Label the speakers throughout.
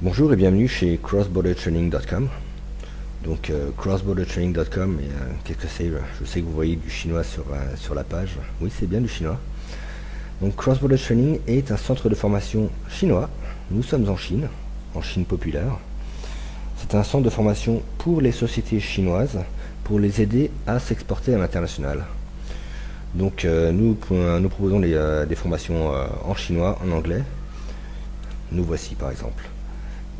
Speaker 1: Bonjour et bienvenue chez crossbordertraining.com. Donc crossbordertraining.com, qu'est-ce que c'est? Je sais que vous voyez du chinois sur la page. Oui, c'est bien du chinois. Donc Crossborder Training est un centre de formation chinois. Nous sommes en Chine populaire. C'est un centre de formation pour les sociétés chinoises, pour les aider à s'exporter à l'international. Donc nous proposons des formations en chinois, en anglais. Nous voici par exemple.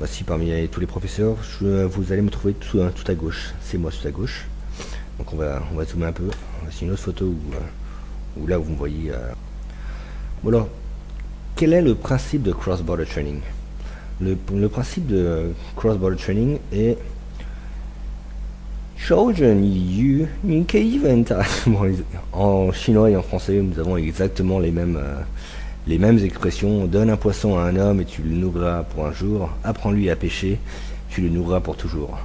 Speaker 1: Voici parmi tous les professeurs, vous allez me trouver tout à gauche. C'est moi tout à gauche. Donc on va zoomer un peu. Voici une autre photo où là vous me voyez. Voilà. Quel est le principe de cross-border training? Le principe de cross-border training est en chinois et en français, nous avons exactement les mêmes expressions. Donne un poisson à un homme et tu le nourriras pour un jour. Apprends-lui à pêcher, tu le nourriras pour toujours.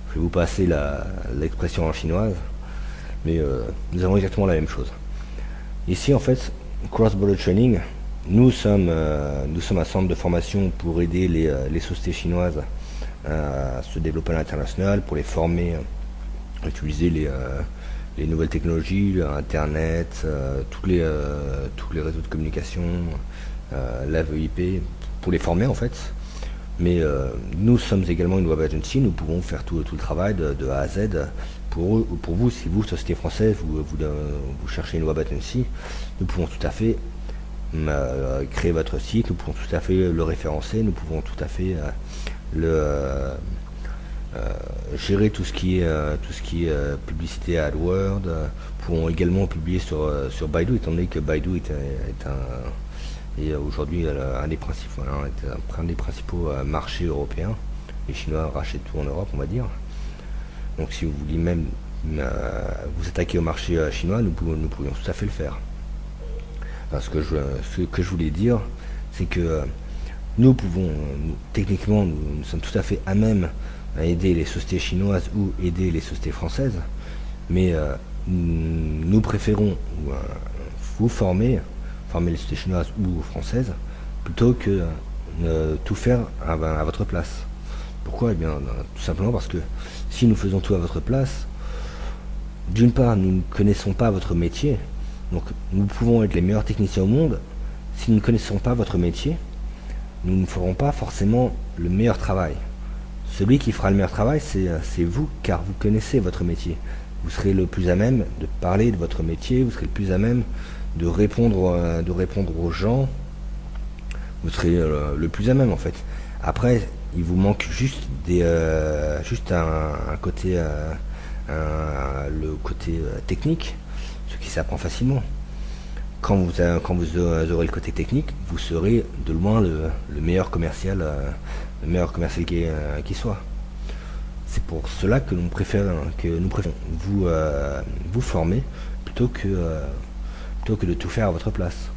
Speaker 1: Je vais vous passer l'expression en chinoise, mais nous avons exactement la même chose. Ici, en fait, Cross-Border Training, nous sommes un centre de formation pour aider les sociétés chinoises à se développer à l'international, pour les former à utiliser les nouvelles technologies, Internet, tous les réseaux de communication, la VoIP, pour les former en fait. Mais nous sommes également une web agency, nous pouvons faire tout le travail de A à Z. Pour vous, si vous, société française, vous cherchez une web agency, nous pouvons tout à fait créer votre site, nous pouvons tout à fait le référencer, nous pouvons tout à fait gérer tout ce qui est publicité AdWords. Pourront également publier sur Baidu, étant donné que Baidu est aujourd'hui un des principaux marchés européens. Les Chinois rachètent tout en Europe, on va dire. Donc si vous voulez même vous attaquer au marché chinois, nous pourrions tout à fait le faire. Parce que ce que je voulais dire, c'est que nous pouvons, techniquement, nous sommes tout à fait à même à aider les sociétés chinoises ou aider les sociétés françaises, mais nous préférons vous former les sociétés chinoises ou françaises, plutôt que tout faire à votre place. Pourquoi? Eh bien, tout simplement parce que si nous faisons tout à votre place, d'une part, nous ne connaissons pas votre métier, donc nous pouvons être les meilleurs techniciens au monde. Si nous ne connaissons pas votre métier, nous ne ferons pas forcément le meilleur travail. Celui qui fera le meilleur travail, c'est vous, car vous connaissez votre métier. Vous serez le plus à même de parler de votre métier, vous serez le plus à même de répondre aux gens, vous serez le plus à même en fait. Après, il vous manque juste un côté, le côté technique, ce qui s'apprend facilement. Quand vous aurez le côté technique, vous serez de loin le meilleur commercial, qui soit. C'est pour cela que nous préférons vous former plutôt que de tout faire à votre place.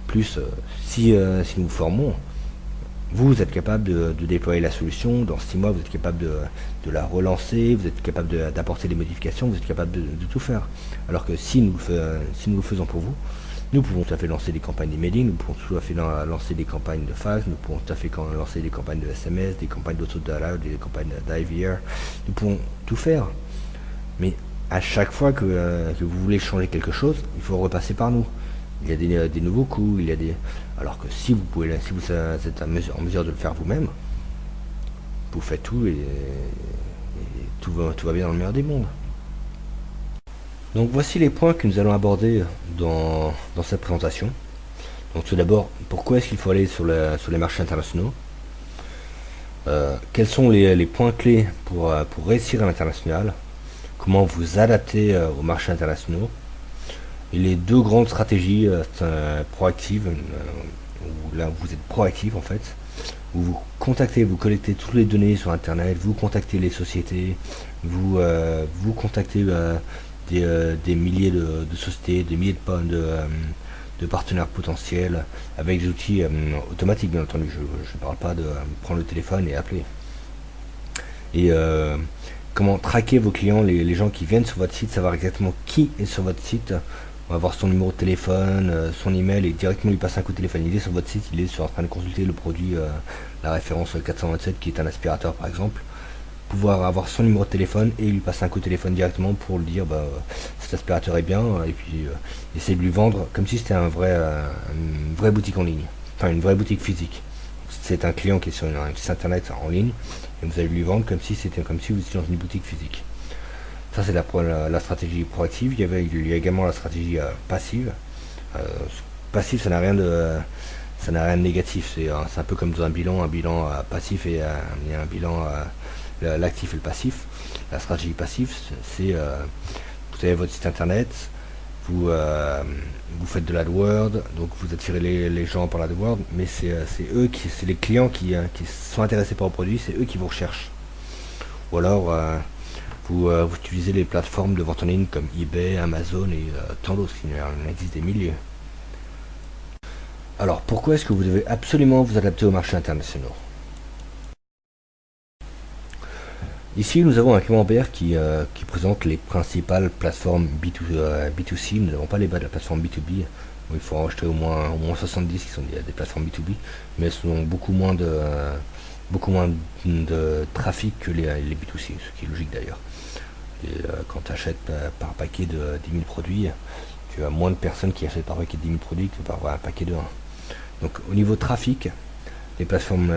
Speaker 1: Plus, si nous vous formons, vous êtes capable de déployer la solution. Dans 6 mois, vous êtes capable de la relancer, vous êtes capable d'apporter des modifications, vous êtes capable de tout faire. Alors que si nous le faisons pour vous, nous pouvons tout à fait lancer des campagnes d'emailing, nous pouvons tout à fait lancer des campagnes de fax, nous pouvons tout à fait lancer des campagnes de SMS, des campagnes d'auto-download, des campagnes d'IVR. Nous pouvons tout faire. Mais à chaque fois que vous voulez changer quelque chose, il faut repasser par nous. Il y a des nouveaux coûts, alors que si vous êtes en mesure de le faire vous-même, vous faites tout et tout va bien dans le meilleur des mondes. Donc voici les points que nous allons aborder dans cette présentation. Donc tout d'abord, pourquoi est-ce qu'il faut aller sur les marchés internationaux? Quels sont les points clés pour réussir à l'international? Comment vous adapter aux marchés internationaux? Et les 2 grandes stratégies proactives, où là vous êtes proactif en fait, où vous collectez toutes les données sur internet, vous contactez les sociétés, vous contactez des milliers de sociétés, des milliers de partenaires potentiels, avec des outils automatiques bien entendu. Je ne parle pas de prendre le téléphone et appeler. Et comment traquer vos clients, les gens qui viennent sur votre site, savoir exactement qui est sur votre site, on va voir son numéro de téléphone, son email et directement lui passer un coup de téléphone. Il est sur votre site, il est en train de consulter le produit, la référence 427 qui est un aspirateur par exemple. Pouvoir avoir son numéro de téléphone et lui passer un coup de téléphone directement pour lui dire cet aspirateur est bien et puis essayer de lui vendre comme si c'était une vraie boutique en ligne, enfin une vraie boutique physique. C'est un client qui est sur un site internet en ligne et vous allez lui vendre comme si c'était comme si vous étiez dans une boutique physique. Ça c'est la stratégie proactive. Il y a également la stratégie passive. Euh, Passif, ça n'a rien de négatif. C'est un peu comme dans un bilan passif et il y a un bilan l'actif et le passif. La stratégie passive, c'est vous avez votre site internet, vous faites de l'AdWords, donc vous attirez les gens par l'AdWords, mais c'est les clients qui sont intéressés par le produit, c'est eux qui vous recherchent. Ou alors vous utilisez les plateformes de vente en ligne comme eBay, Amazon et tant d'autres, il en existe des milliers. Alors pourquoi est-ce que vous devez absolument vous adapter au marché international? Ici, nous avons un camembert qui présente les principales plateformes B2C. Nous n'avons pas les bas de la plateforme B2B. Il faut enregistrer au moins 70 qui sont des plateformes B2B, mais elles ont beaucoup moins de trafic que les B2C, ce qui est logique d'ailleurs. Quand tu achètes par paquet de 10 000 produits, tu as moins de personnes qui achètent par paquet de 10 000 produits que par un paquet de 1. Donc au niveau trafic, les plateformes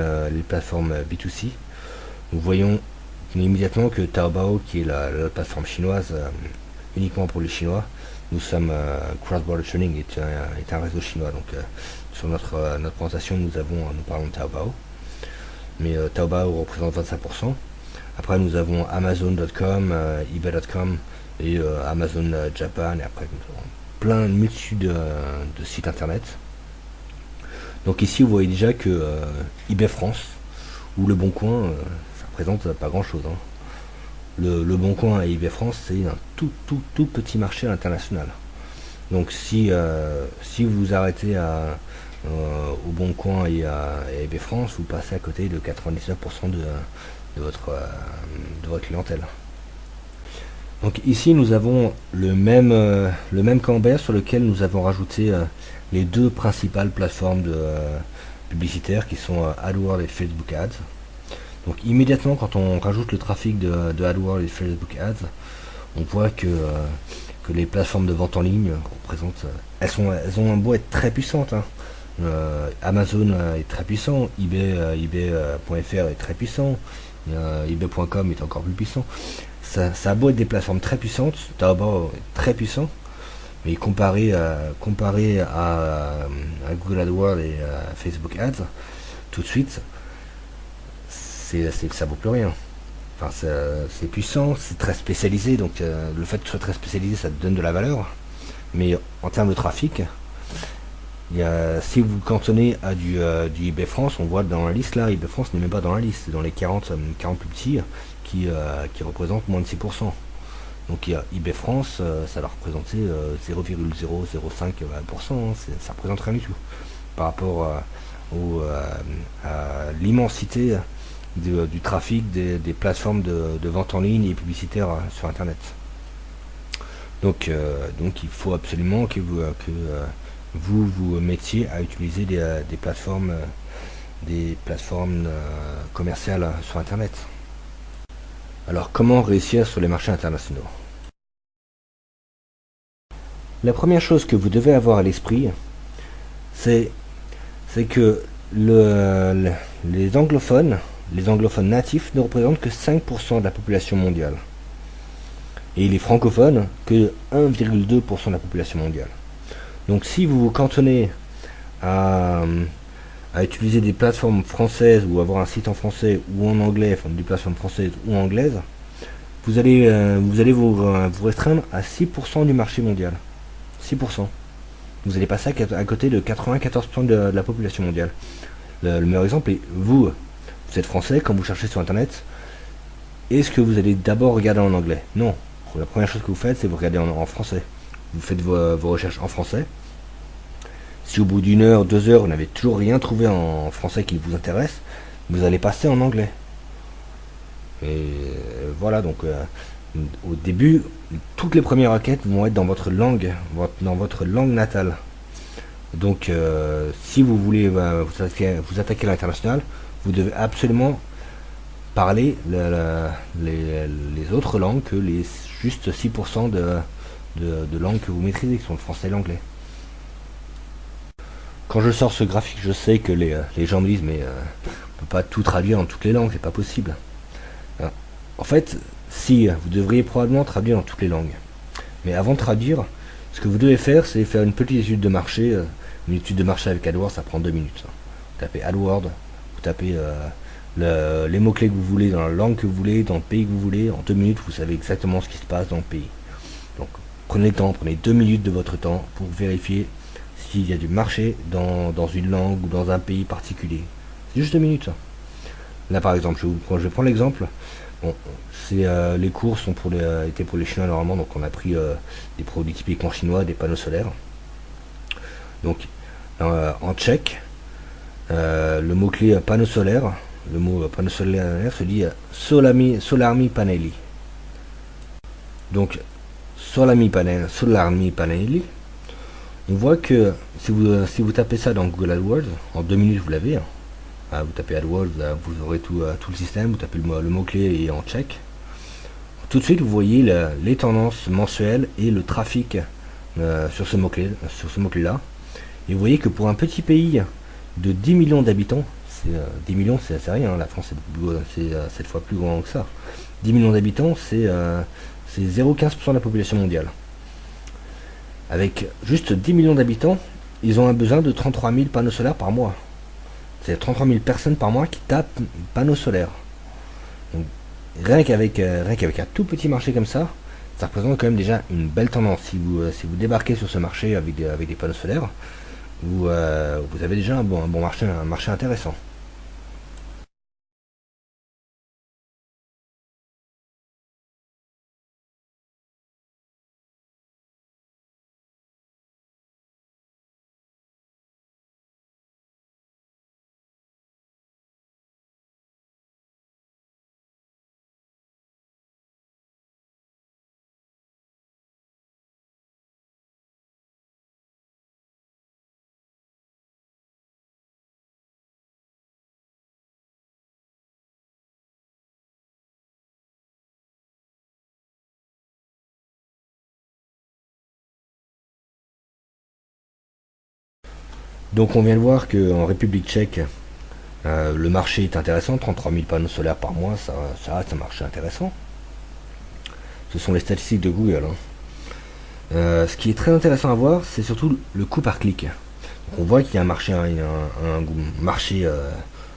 Speaker 1: B2C, nous voyons immédiatement que Taobao, qui est la plateforme chinoise uniquement pour les Chinois, nous sommes Cross-Border Trading est un réseau chinois. Donc sur notre présentation, nous parlons de Taobao, mais Taobao représente 25%. Après, nous avons Amazon.com, eBay.com et Amazon Japan, et après nous avons plein de multitudes de sites internet. Donc ici, vous voyez déjà que eBay France ou Le Bon Coin, ça représente pas grand-chose. Hein. Le Bon Coin et eBay France, c'est un tout petit marché international. Donc si vous vous arrêtez au Bon Coin et à eBay France, vous passez à côté de 99% de votre clientèle. Donc ici nous avons le même camembert sur lequel nous avons rajouté les deux principales plateformes publicitaires qui sont AdWords et Facebook Ads. Donc immédiatement quand on rajoute le trafic de AdWords et Facebook Ads, on voit que les plateformes de vente en ligne représentent, elles ont un beau être très puissantes. Hein. Amazon est très puissant, eBay.fr est très puissant, eBay.com est encore plus puissant. Ça a beau être des plateformes très puissantes, Taobao est très puissant, mais comparé à Google AdWords et à Facebook Ads, tout de suite, ça vaut plus rien. Enfin, c'est puissant, c'est très spécialisé, donc le fait que ce soit très spécialisé, ça te donne de la valeur. Mais en termes de trafic, si vous cantonnez à du eBay France, on voit dans la liste là, eBay France n'est même pas dans la liste, c'est dans les 40 plus petits qui représentent moins de 6%. Donc il y a eBay France, ça va représenter 0,005%, ça représente rien du tout par rapport à l'immensité du trafic des plateformes de vente en ligne et publicitaires sur internet. Donc il faut absolument que vous mettiez à utiliser des plateformes commerciales sur internet. Alors comment réussir sur les marchés internationaux? La première chose que vous devez avoir à l'esprit, c'est que les anglophones natifs ne représentent que 5% de la population mondiale. Et les francophones que 1,2% de la population mondiale. Donc si vous vous cantonnez à utiliser des plateformes françaises ou avoir un site en français ou en anglais, enfin des plateformes françaises ou anglaises, vous allez vous restreindre à 6% du marché mondial. 6%. Vous allez passer à côté de 94% de la population mondiale. Le meilleur exemple est vous êtes français, quand vous cherchez sur internet, est-ce que vous allez d'abord regarder en anglais? Non. La première chose que vous faites, c'est vous regardez en français. Vous faites vos recherches en français. Si au bout d'une heure, 2 heures, vous n'avez toujours rien trouvé en français qui vous intéresse, vous allez passer en anglais. Et voilà, donc Au début, toutes les premières requêtes vont être dans votre langue natale. Donc, si vous voulez vous attaquer à l'international, vous devez absolument parler les autres langues que les juste 6% de langues que vous maîtrisez, qui sont le français et l'anglais. Quand je sors ce graphique, je sais que les gens me disent, mais on peut pas tout traduire en toutes les langues, c'est pas possible. En fait, si, vous devriez probablement traduire dans toutes les langues. Mais avant de traduire, ce que vous devez faire, c'est faire une petite étude de marché. Une étude de marché avec AdWords, ça prend 2 minutes. Vous tapez AdWords, vous tapez les mots-clés que vous voulez, dans la langue que vous voulez, dans le pays que vous voulez. En 2 minutes, vous savez exactement ce qui se passe dans le pays. Donc, prenez le temps, prenez 2 minutes de votre temps pour vérifier s'il y a du marché dans une langue ou dans un pays particulier. C'est juste 2 minutes. Là, par exemple, je vais prendre l'exemple. Bon, les cours sont étaient pour les Chinois normalement, donc on a pris des produits typiquement chinois, des panneaux solaires. Donc en tchèque, le mot-clé panneau solaire, le mot panneau solaire se dit solarmi paneli. Donc solarmi paneli, on voit que si vous tapez ça dans Google AdWords, en 2 minutes vous l'avez. Vous tapez AdWords, vous aurez tout le système, vous tapez le mot-clé et en tchèque. Tout de suite vous voyez les tendances mensuelles et le trafic sur ce mot-clé là. Et vous voyez que pour un petit pays de 10 millions d'habitants, 10 millions c'est rien, la France c'est 7 fois plus grand que ça. 10 millions d'habitants, c'est 0,15% de la population mondiale. Avec juste 10 millions d'habitants, ils ont un besoin de 33 000 panneaux solaires par mois. C'est 33 000 personnes par mois qui tapent panneaux solaires. Donc, rien qu'avec un tout petit marché comme ça représente quand même déjà une belle tendance. Si vous débarquez sur ce marché avec des panneaux solaires, vous avez déjà un bon marché, un marché intéressant. Donc on vient de voir qu'en République tchèque, le marché est intéressant, 33 000 panneaux solaires par mois, ça reste un marché intéressant. Ce sont les statistiques de Google. Ce qui est très intéressant à voir, c'est surtout le coût par clic. Donc on voit qu'il y a un marché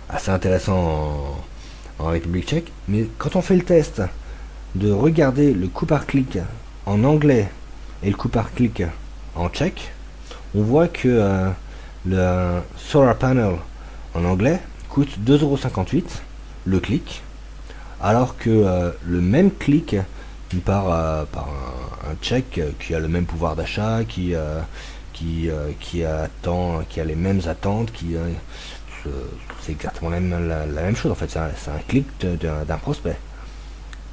Speaker 1: assez intéressant en République tchèque, mais quand on fait le test de regarder le coût par clic en anglais et le coût par clic en tchèque, on voit que le solar panel en anglais coûte 2,58 € le clic, alors que le même clic par un tchèque qui a le même pouvoir d'achat, qui a les mêmes attentes, c'est exactement la même chose en fait, c'est un clic d'un prospect.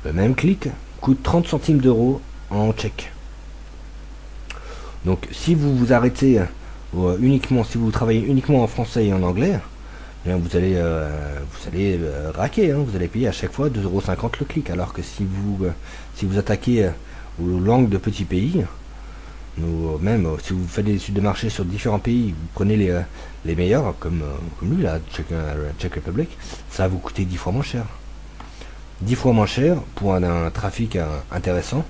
Speaker 1: Le même clic coûte 30 centimes d'euros en tchèque. Donc si vous vous arrêtez si vous travaillez uniquement en français et en anglais, vous allez raquer, vous allez payer à chaque fois 2,50 € le clic, alors que si vous attaquez aux langues de petits pays, même si vous faites des études de marché sur différents pays, vous prenez les meilleurs, comme lui, la Czech Republic, ça va vous coûter 10 fois moins cher. 10 fois moins cher pour un trafic intéressant.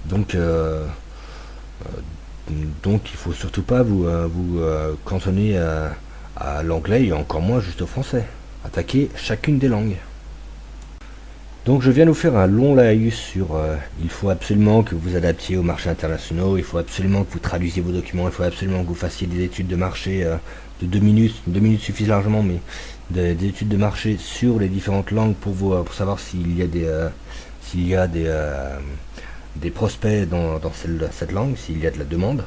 Speaker 1: Donc il faut surtout pas vous cantonner à l'anglais et encore moins juste au français. Attaquez chacune des langues. Donc je viens de vous faire un long laïus sur il faut absolument que vous adaptiez aux marchés internationaux, il faut absolument que vous traduisiez vos documents, il faut absolument que vous fassiez des études de marché de 2 minutes. 2 minutes suffisent largement, mais des études de marché sur les différentes langues pour savoir s'il y a des prospects dans cette langue, s'il y a de la demande.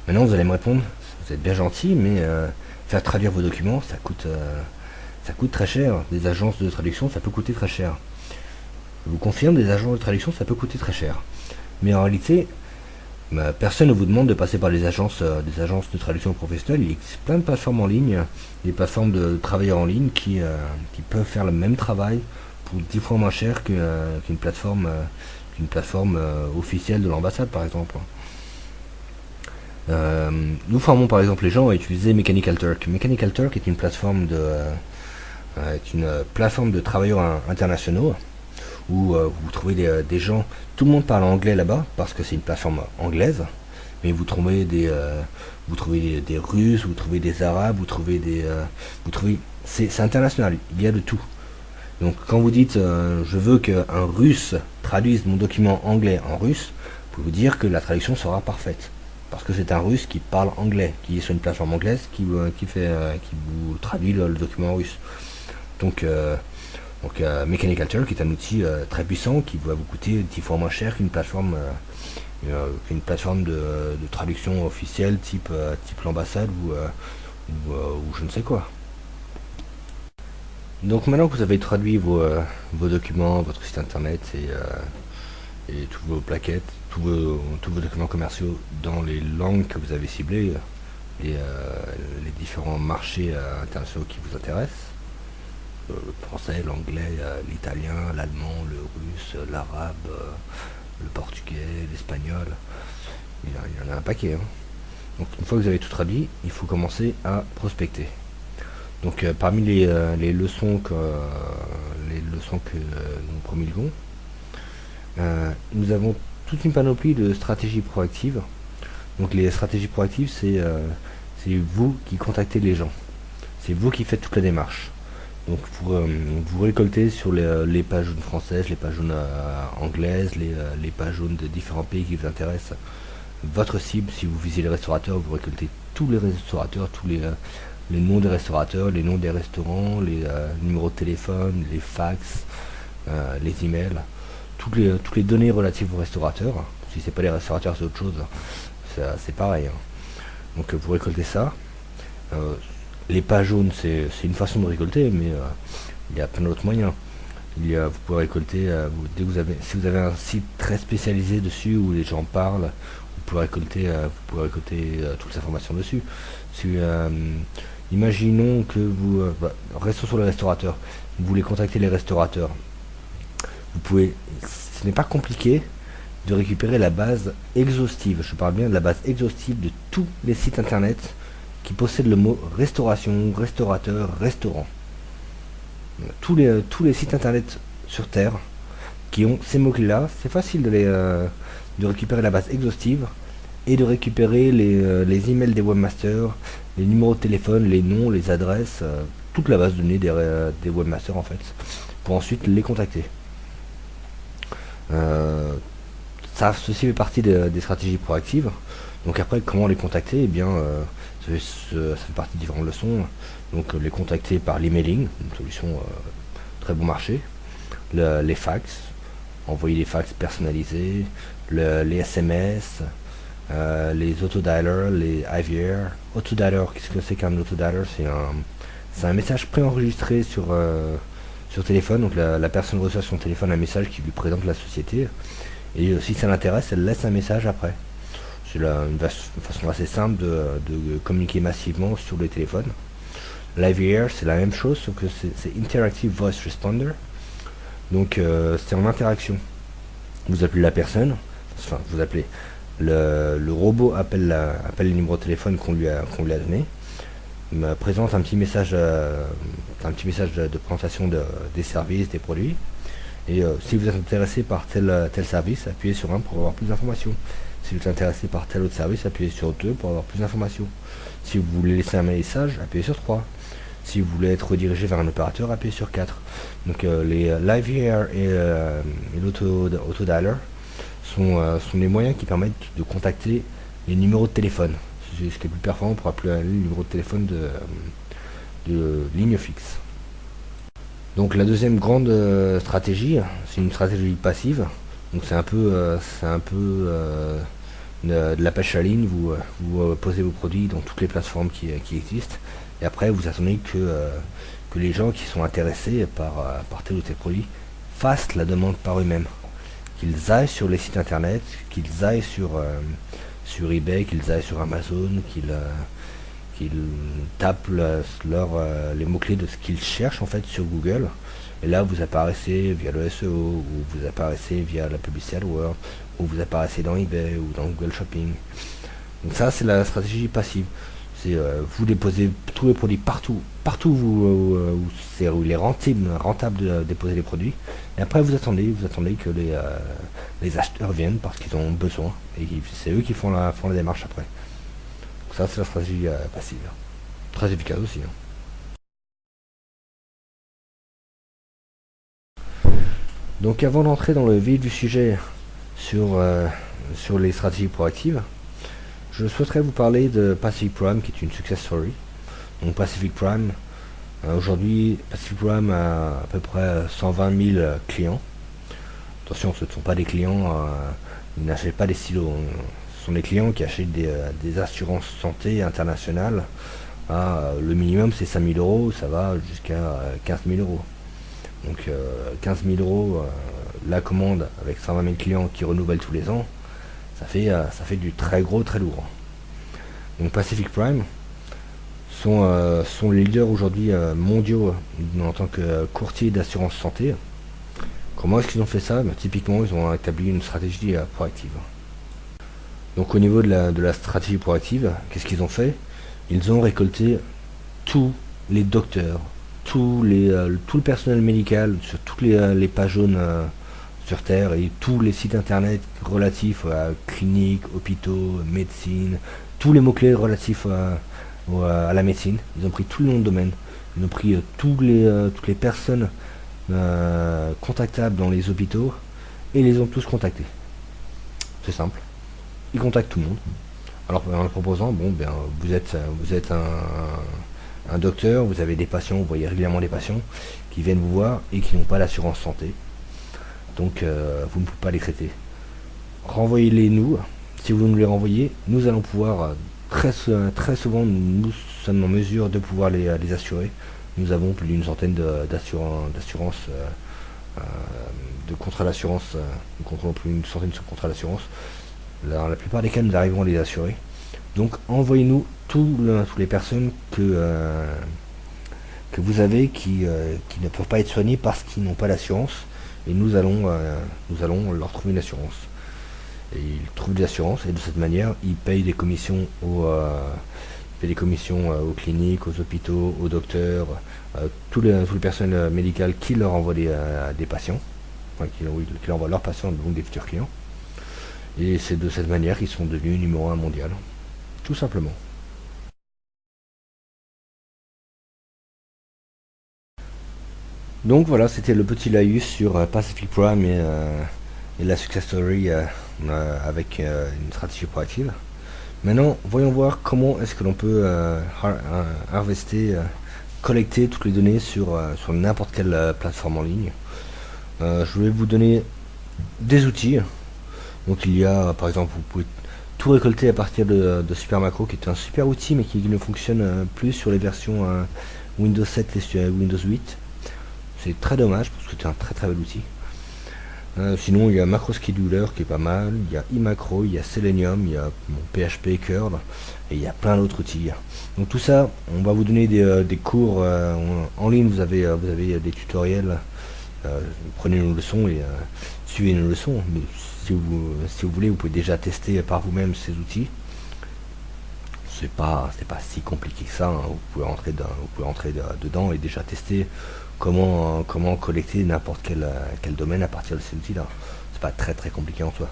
Speaker 1: Maintenant vous allez me répondre, vous êtes bien gentil, mais faire traduire vos documents, ça coûte très cher. Des agences de traduction, ça peut coûter très cher. Je vous confirme, des agences de traduction, ça peut coûter très cher. Mais en réalité, personne ne vous demande de passer par des agences de traduction professionnelles. Il existe plein de plateformes en ligne, des plateformes de travailleurs en ligne qui peuvent faire le même travail pour 10 fois moins cher qu'une plateforme officielle de l'ambassade, par exemple. Nous formons par exemple les gens à utiliser Mechanical Turk. Mechanical Turk est une plateforme de travailleurs internationaux où vous trouvez des gens, tout le monde parle anglais là-bas parce que c'est une plateforme anglaise, mais vous trouvez des Russes, vous trouvez des Arabes, c'est international, il y a de tout. Donc quand vous dites je veux qu'un Russe traduise mon document anglais en russe, vous pouvez vous dire que la traduction sera parfaite. Parce que c'est un Russe qui parle anglais, qui est sur une plateforme anglaise, qui vous traduit le document russe. Donc, Mechanical Turk est un outil très puissant qui va vous coûter 10 fois moins cher qu'une plateforme de traduction officielle type l'ambassade ou je ne sais quoi. Donc maintenant que vous avez traduit vos documents, votre site internet et toutes vos plaquettes, tous vos documents commerciaux dans les langues que vous avez ciblées, les différents marchés internationaux qui vous intéressent, le français, l'anglais, l'italien, l'allemand, le russe, l'arabe, le portugais, l'espagnol, il y en a un paquet. Hein. Donc une fois que vous avez tout traduit, il faut commencer à prospecter. Donc parmi les leçons que nous promulguons, nous avons toute une panoplie de stratégies proactives. Donc les stratégies proactives, c'est vous qui contactez les gens. C'est vous qui faites toute la démarche. Donc vous récoltez sur les pages jaunes françaises, les pages jaunes anglaises, les pages jaunes de différents pays qui vous intéressent. Votre cible, si vous visez les restaurateurs, vous récoltez tous les restaurateurs, tous les noms des restaurateurs, les noms des restaurants, les numéros de téléphone, les fax, les emails, toutes les données relatives aux restaurateurs. Si c'est pas les restaurateurs, c'est autre chose. C'est pareil. Hein. Donc vous récoltez ça. Les pages jaunes, c'est une façon de récolter, mais il y a plein d'autres moyens. Vous pouvez récolter, si vous avez un site très spécialisé dessus où les gens parlent, vous pouvez récolter toutes les informations dessus. Imaginons que restons sur les restaurateurs. Vous voulez contacter les restaurateurs. Ce n'est pas compliqué de récupérer la base exhaustive. Je parle bien de la base exhaustive de tous les sites internet qui possèdent le mot restauration, restaurateur, restaurant. Tous les sites internet sur Terre qui ont ces mots-clés-là, c'est facile de récupérer la base exhaustive et de récupérer les emails des webmasters, les numéros de téléphone, les noms, les adresses, toute la base de données des webmasters en fait, pour ensuite les contacter. Ceci fait partie des stratégies proactives. Donc après, comment les contacter? Eh bien, ça fait partie de différentes leçons. Donc les contacter par l'emailing, une solution très bon marché. Les fax, envoyer des fax personnalisés, les SMS, les autodialers, les IVR. Autodialer, qu'est-ce que c'est qu'un autodialer? C'est un message préenregistré sur téléphone. Donc la personne reçoit sur son téléphone un message qui lui présente la société. Et si ça l'intéresse, elle laisse un message après. C'est une façon assez simple de communiquer massivement sur les téléphones. L'IVR, c'est la même chose, sauf que c'est Interactive Voice Responder. Donc c'est en interaction. Vous appelez la personne, enfin vous appelez le robot appelle le numéro de téléphone qu'on lui a donné, me présente un petit message de présentation des services, des produits. Et si vous êtes intéressé par tel service, appuyez sur 1 pour avoir plus d'informations. Si vous êtes intéressé par tel autre service, appuyez sur 2 pour avoir plus d'informations. Si vous voulez laisser un message, appuyez sur 3. Si vous voulez être redirigé vers un opérateur, appuyez sur 4. Donc l'IVR et l'autodialer sont les moyens qui permettent de contacter les numéros de téléphone. Ce qui est plus performant pour appeler le numéro de téléphone de ligne fixe. Donc la deuxième grande stratégie, c'est une stratégie passive. Donc c'est un peu de la pêche à ligne. Vous posez vos produits dans toutes les plateformes qui existent. Et après vous attendez que les gens qui sont intéressés par tel ou tel produit fassent la demande par eux-mêmes, qu'ils aillent sur les sites internet, qu'ils aillent sur eBay, qu'ils aillent sur Amazon, qu'ils tapent les mots-clés de ce qu'ils cherchent en fait sur Google. Et là, vous apparaissez via le SEO, ou vous apparaissez via la publicité AdWords, ou vous apparaissez dans eBay ou dans Google Shopping. Donc ça, c'est la stratégie passive. C'est vous déposez tous les produits partout où il est rentable de déposer les produits. Et après, vous attendez que les acheteurs viennent parce qu'ils ont besoin. Et c'est eux qui font la démarche après. Donc ça, c'est la stratégie passive. Très efficace aussi. Donc avant d'entrer dans le vif du sujet sur les stratégies proactives, je souhaiterais vous parler de Pacific Prime, qui est une success story. Donc Pacific Prime, aujourd'hui, Pacific Prime a à peu près 120 000 clients. Attention, ce ne sont pas des clients, ils n'achètent pas des stylos. Ce sont des clients qui achètent des assurances santé internationales. Le minimum, c'est 5 000 euros, ça va jusqu'à 15 000 euros. Donc 15 000 euros, la commande avec 120 000 clients qui renouvellent tous les ans, ça fait du très gros, très lourd. Donc Pacific Prime sont les leaders aujourd'hui mondiaux en tant que courtier d'assurance santé. Comment est-ce qu'ils ont fait ça? Typiquement, ils ont établi une stratégie proactive. Donc au niveau de la stratégie proactive, qu'est-ce qu'ils ont fait? Ils ont récolté tous les docteurs, tout le personnel médical sur toutes les pages jaunes sur Terre, et tous les sites internet relatifs à cliniques, hôpitaux, médecine, tous les mots-clés relatifs à la médecine. Ils ont pris tout le nom de domaine, ils ont pris toutes les personnes contactables dans les hôpitaux et les ont tous contactés. C'est simple, ils contactent tout le monde. Alors en leur proposant, vous êtes un docteur, vous avez des patients, vous voyez régulièrement des patients qui viennent vous voir et qui n'ont pas l'assurance santé. Donc vous ne pouvez pas les traiter. Renvoyez-les nous. Si vous nous les renvoyez, nous allons pouvoir très souvent, nous sommes en mesure de pouvoir les assurer. Nous avons plus d'une centaine d'assurances, de contrats d'assurance. Nous contrôlons plus d'une centaine de contrats d'assurance. Dans la plupart des cas, nous arriverons à les assurer. Donc envoyez-nous toutes les personnes que vous avez qui ne peuvent pas être soignées parce qu'ils n'ont pas d'assurance, et nous allons leur trouver une assurance. Et ils trouvent des assurances, et de cette manière ils payent des commissions aux cliniques, aux hôpitaux, aux docteurs, tous les personnels médicales qui leur envoient des patients, qui leur envoient leurs patients, donc des futurs clients. Et c'est de cette manière qu'ils sont devenus numéro 1 mondial. Tout simplement. Donc voilà, c'était le petit laïus sur Pacific Prime et la success story avec une stratégie proactive. Maintenant, voyons voir comment est-ce que l'on peut harvester, collecter toutes les données sur n'importe quelle plateforme en ligne. Je vais vous donner des outils. Donc il y a, par exemple, vous pouvez tout récolter à partir de Super Macro, qui est un super outil, mais qui ne fonctionne plus sur les versions Windows 7 et Windows 8. C'est très dommage, parce que c'est un très bel outil. Sinon, il y a Macro Scheduler qui est pas mal, il y a iMacro, il y a Selenium, il y a PHP, Curl, et il y a plein d'autres outils. Donc tout ça, on va vous donner des cours en ligne, vous avez des tutoriels, prenez nos leçons et suivez nos leçons. Mais si vous voulez, vous pouvez déjà tester par vous-même ces outils. C'est pas si compliqué que ça, hein. Vous pouvez entrer dedans et déjà tester comment collecter n'importe quel domaine à partir de ces outils là. C'est pas très compliqué en soi.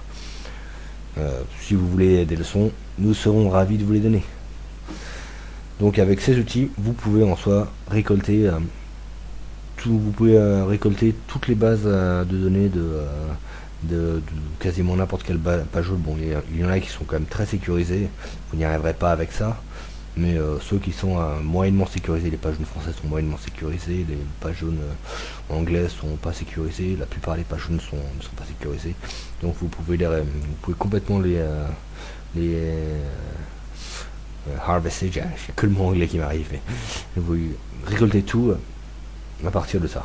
Speaker 1: Si vous voulez des leçons, nous serons ravis de vous les donner. Donc avec ces outils, vous pouvez en soi récolter récolter toutes les bases de données de quasiment n'importe quelle page web. Bon, il y en a qui sont quand même très sécurisés, vous n'y arriverez pas avec ça, mais ceux qui sont moyennement sécurisés, les pages jaunes françaises sont moyennement sécurisées, les pages jaunes anglaises sont pas sécurisées, la plupart des pages jaunes ne sont pas sécurisées, donc vous pouvez complètement les harvester, j'ai que le mot anglais qui m'arrive, mais vous récoltez tout à partir de ça.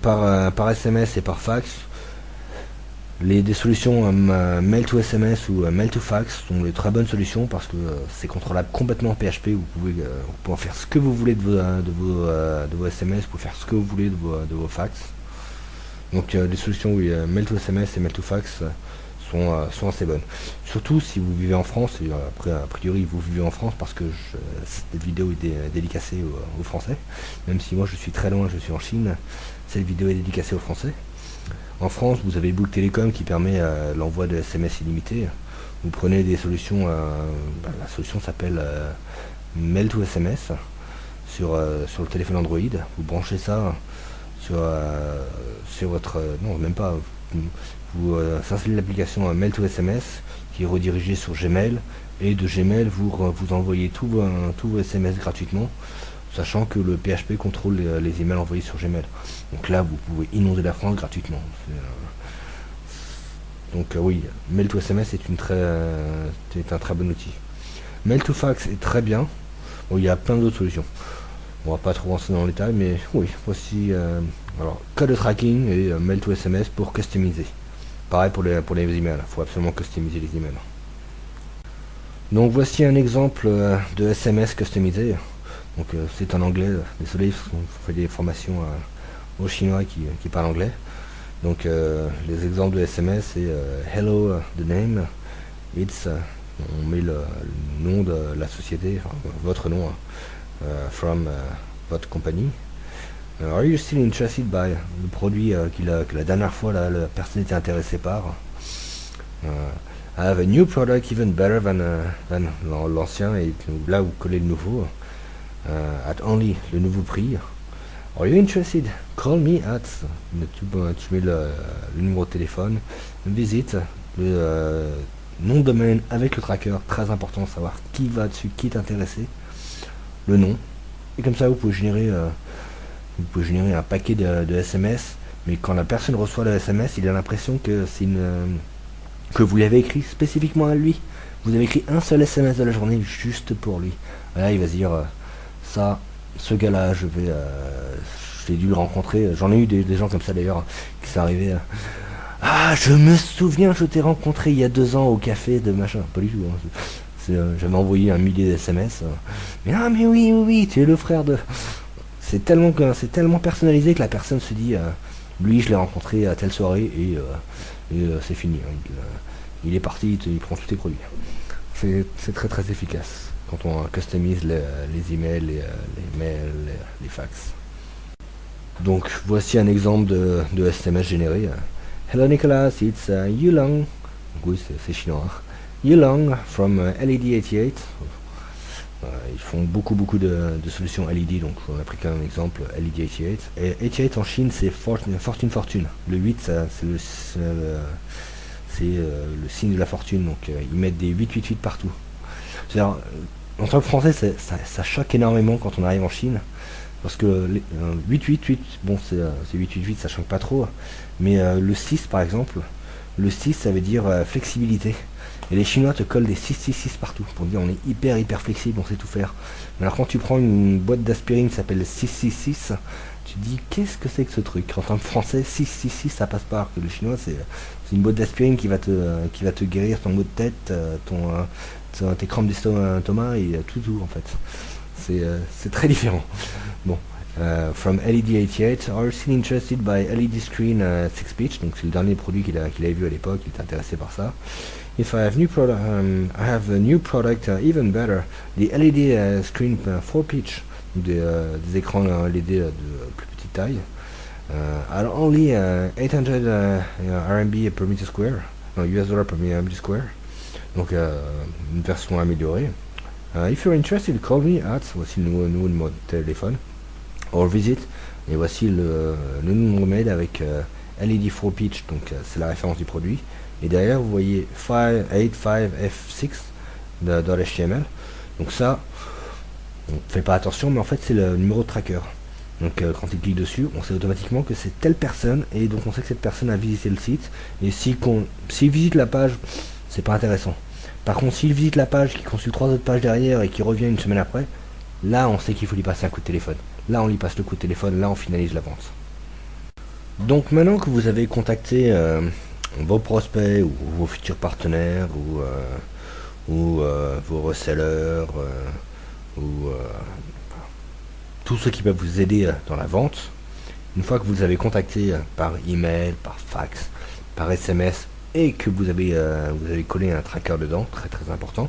Speaker 1: par SMS et par fax, des solutions mail to SMS ou mail to fax sont des très bonnes solutions parce que c'est contrôlable complètement en PHP. Vous pouvez en faire ce que vous voulez de vos SMS, vous pouvez faire ce que vous voulez de vos fax. Donc les solutions mail to SMS et mail to fax sont assez bonnes. Surtout si vous vivez en France, et après a priori vous vivez en France parce que cette vidéo est dédicacée aux Français, même si moi je suis très loin, je suis en Chine, cette vidéo est dédicacée aux Français. En France, vous avez Bouygues Télécom qui permet l'envoi de SMS illimité. Vous prenez des solutions, la solution s'appelle Mail to SMS sur le téléphone Android. Vous branchez ça sur votre... non, même pas. Vous installez l'application Mail to SMS qui est redirigée sur Gmail. Et de Gmail, vous envoyez tous vos SMS gratuitement, sachant que le PHP contrôle les emails envoyés sur Gmail. Donc là, vous pouvez inonder la France gratuitement. Donc oui, Mail to SMS est un très bon outil. Mail to Fax est très bien. Bon, il y a plein d'autres solutions. On va pas trop rentrer dans le détail, mais oui, voici alors code tracking et Mail to SMS pour customiser. Pareil pour les emails, il faut absolument customiser les emails. Donc voici un exemple de SMS customisé. Donc c'est en anglais, désolé, on fait des formations aux Chinois qui parlent anglais. Donc les exemples de SMS c'est hello the name, it's on met le nom de la société, enfin, votre nom, from votre compagnie. Are you still interested by le produit que la dernière fois la personne était intéressée par. I have a new product even better than l'ancien, et là vous collez le nouveau. At only le nouveau prix. Are you interested? Call me at. Tu mets le numéro de téléphone. Visite le nom de domaine avec le tracker. Très important de savoir qui va dessus, qui est intéressé. Le nom. Et comme ça vous pouvez générer un paquet de SMS. Mais quand la personne reçoit le SMS, il a l'impression que c'est que vous l'avez écrit spécifiquement à lui. Vous avez écrit un seul SMS de la journée juste pour lui. Là il va se dire ce gars-là, j'ai dû le rencontrer. J'en ai eu des gens comme ça d'ailleurs qui sont arrivés. Ah, je me souviens, je t'ai rencontré il y a 2 ans au café de machin. Pas du tout. J'avais envoyé un millier de SMS. Mais ah, mais oui, tu es le frère de. C'est tellement personnalisé que la personne se dit, lui, je l'ai rencontré à telle soirée et c'est fini. Il est parti, il prend tous tes produits. C'est très très efficace quand on customise les emails, les mails, les fax. Donc voici un exemple de SMS généré. Hello Nicolas, it's Yulong. Oui, c'est chinois. Yulong from LED88. Ils font beaucoup de solutions LED, donc on a pris comme exemple LED88. Et 88 en Chine, c'est fortune. Le 8, c'est le signe de la fortune, donc ils mettent des 888 partout. C'est-à-dire, en tant que français, ça choque énormément quand on arrive en Chine, parce que 888, bon c'est 888, ça choque pas trop, mais le 6 par exemple, le 6 ça veut dire flexibilité. Et les Chinois te collent des 666 partout pour dire on est hyper flexible, on sait tout faire. Mais alors quand tu prends une boîte d'aspirine qui s'appelle 666, tu te dis qu'est-ce que c'est que ce truc. En tant que français, 666 ça passe pas. Alors que le chinois c'est une boîte d'aspirine qui va te guérir ton maux de tête, tes crampes d'estomac et tout en fait. C'est très différent. Bon. From LED88, are you still interested by LED screen 6 pitch? Donc c'est le dernier produit qu'il avait vu à l'époque, il était intéressé par ça. If I have I have a new product even better, the LED screen 4 pitch, des écrans LED de plus petite taille. At only 800 RMB per meter square, no, US dollar per meter square. Donc une version améliorée. If you're interested, call me at, voici le nouveau numéro de téléphone. Or visit, et voici le numéro de mail avec LED 4 pitch, donc c'est la référence du produit. Et derrière vous voyez 585F6 .html. Donc ça, on ne fait pas attention, mais en fait c'est le numéro de tracker. Donc quand il clique dessus, on sait automatiquement que c'est telle personne, et donc on sait que cette personne a visité le site. Et s'il visite la page, c'est pas intéressant. Par contre, s'il visite la page, qu'il consulte 3 autres pages derrière et qu'il revient une semaine après, là on sait qu'il faut lui passer un coup de téléphone. Là on lui passe le coup de téléphone, là on finalise la vente. Donc maintenant que vous avez contacté vos prospects ou vos futurs partenaires ou vos resellers ou tous ceux qui peuvent vous aider dans la vente, une fois que vous avez contacté par email, par fax, par SMS et que vous avez collé un tracker dedans, très très important,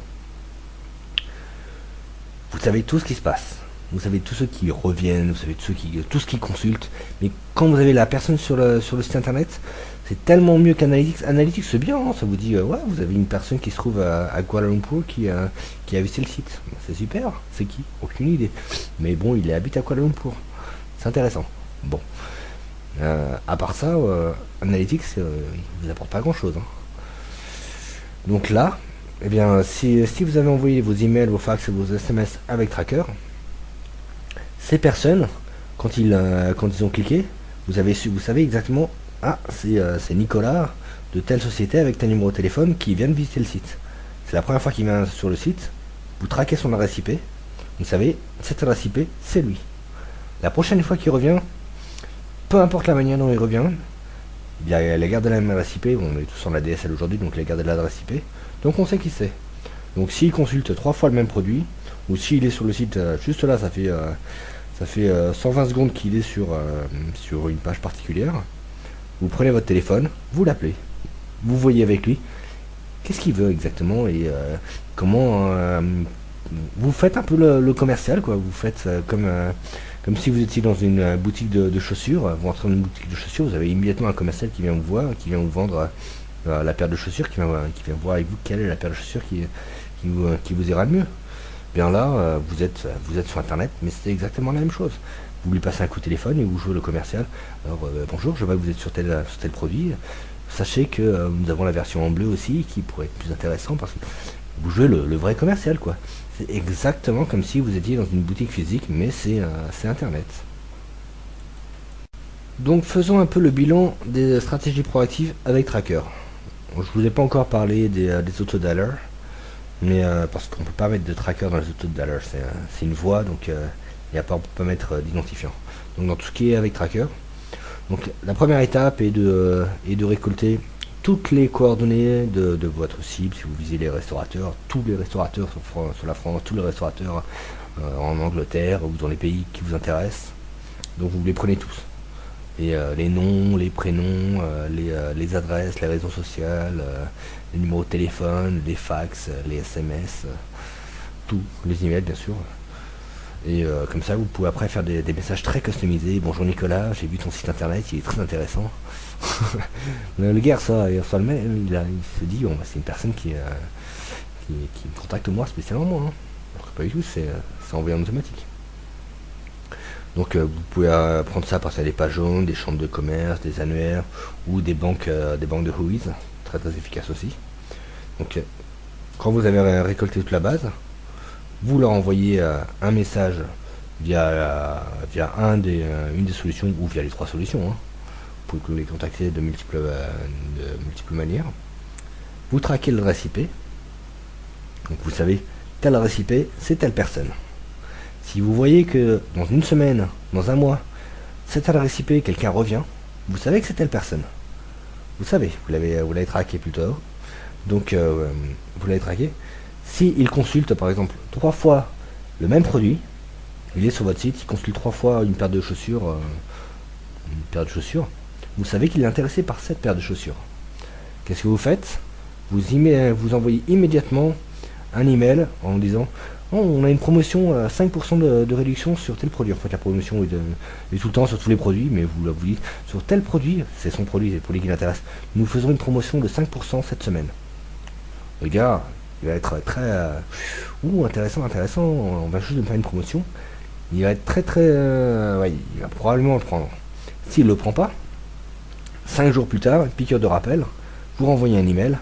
Speaker 1: vous savez tout ce qui se passe. Vous savez tous ceux qui reviennent, vous savez tout ce qui consultent. Mais quand vous avez la personne sur le site internet, c'est tellement mieux qu'Analytics. Analytics c'est bien, hein, ça vous dit ouais, vous avez une personne qui se trouve à Kuala Lumpur qui a visité le site. C'est super. C'est qui? Aucune idée. Mais bon, il habite à Kuala Lumpur. C'est intéressant. Bon. À part ça, Analytics, il vous apporte pas grand chose. Hein. Donc là, eh bien, si vous avez envoyé vos emails, vos fax et vos SMS avec Tracker, ces personnes, quand ils ont cliqué, vous savez exactement, ah, c'est Nicolas de telle société avec tel numéro de téléphone qui vient de visiter le site. C'est la première fois qu'il vient sur le site, vous traquez son adresse IP, vous savez, cette adresse IP, c'est lui. La prochaine fois qu'il revient, peu importe la manière dont il revient, il a gardé la même adresse IP, on est tous en ADSL aujourd'hui, donc il a gardé l'adresse IP, donc on sait qui c'est. Donc s'il consulte 3 fois le même produit, ou s'il est sur le site, juste là, ça fait 120 secondes qu'il est sur une page particulière, vous prenez votre téléphone, vous l'appelez, vous voyez avec lui, qu'est-ce qu'il veut exactement et comment vous faites un peu le commercial, quoi. Vous faites comme si vous étiez dans une boutique de chaussures. Vous entrez dans une boutique de chaussures, vous avez immédiatement un commercial qui vient vous voir, qui vient vous vendre la paire de chaussures, qui vient voir avec vous quelle est la paire de chaussures qui vous ira le mieux. Bien là, vous êtes sur internet, mais c'est exactement la même chose. Vous lui passez un coup de téléphone et vous jouez le commercial. Alors bonjour, je vois que vous êtes sur tel produit. Sachez que nous avons la version en bleu aussi qui pourrait être plus intéressant parce que vous jouez le vrai commercial, quoi. C'est exactement comme si vous étiez dans une boutique physique, mais c'est internet. Donc faisons un peu le bilan des stratégies proactives avec Tracker. Je vous ai pas encore parlé des autodialers, mais parce qu'on peut pas mettre de tracker dans les autodialers, c'est une voix, donc et à part on peut pas mettre d'identifiant. Donc dans tout ce qui est avec Tracker, donc la première étape est de récolter toutes les coordonnées de votre cible. Si vous visez les restaurateurs, tous les restaurateurs sur la France, tous les restaurateurs en Angleterre ou dans les pays qui vous intéressent. Donc vous les prenez tous. Et les noms, les prénoms, les adresses, les réseaux sociaux, les numéros de téléphone, les fax, les SMS, tout, les emails bien sûr. Et comme ça, vous pouvez après faire des messages très customisés. Bonjour Nicolas, j'ai vu ton site internet, il est très intéressant. Le gars, il reçoit le mail, il se dit, bon, bah, c'est une personne qui me contacte moi spécialement moi. Hein. Alors que pas du tout, c'est envoyé en automatique. Donc vous pouvez prendre ça par des pages jaunes, des chambres de commerce, des annuaires ou des banques de Whois, très très efficace aussi. Donc quand vous avez récolté toute la base, vous leur envoyez un message via une des solutions ou via les 3 solutions. Hein. Vous pouvez les contacter de multiples manières. Vous traquez l'adresse IP. Donc vous savez, telle adresse IP, c'est telle personne. Si vous voyez que dans une semaine, dans un mois, cette adresse IP, quelqu'un revient, vous savez que c'est telle personne. Vous savez, vous l'avez traqué plutôt. Donc vous l'avez traqué. Si il consulte par exemple 3 fois le même produit, il est sur votre site, il consulte 3 fois une paire de chaussures, vous savez qu'il est intéressé par cette paire de chaussures. Qu'est-ce que vous faites? Vous envoyez immédiatement un email en disant oh, on a une promotion à 5% de réduction sur tel produit. En fait, la promotion est tout le temps sur tous les produits, mais vous dites sur tel produit, c'est son produit, c'est le produit qui l'intéresse. Nous faisons une promotion de 5% cette semaine. Le gars, il va être très intéressant, on va juste me faire une promotion. Il va être très ouais, il va probablement le prendre. S'il le prend pas, 5 jours plus tard, une piqûre de rappel, vous renvoyez un email.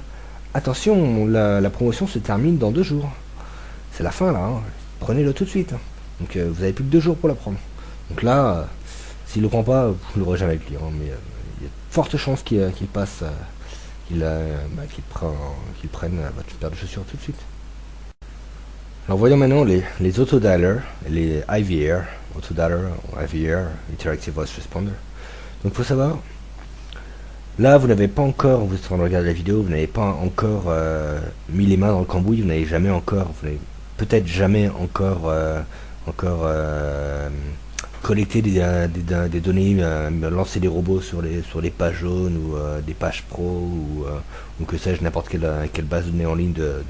Speaker 1: Attention, la promotion se termine dans 2 jours. C'est la fin là, hein. Prenez-le tout de suite. Donc vous avez plus que 2 jours pour la prendre. Donc là, s'il le prend pas, vous ne l'aurez jamais avec lui. Hein, mais il y a de fortes chances qu'il passe, qu'il prenne votre paire de chaussures tout de suite. Alors voyons maintenant les autodialers, les IVR, Autodialer, IVR, Interactive Voice Responder. Donc il faut savoir Là, vous n'avez pas encore, vous êtes en train de regarder la vidéo, vous n'avez pas encore mis les mains dans le cambouis, vous n'avez jamais encore, vous n'avez peut-être jamais encore, collecté des données, lancé des robots sur les pages jaunes ou des pages pro ou que sais-je, n'importe quelle base de données en ligne de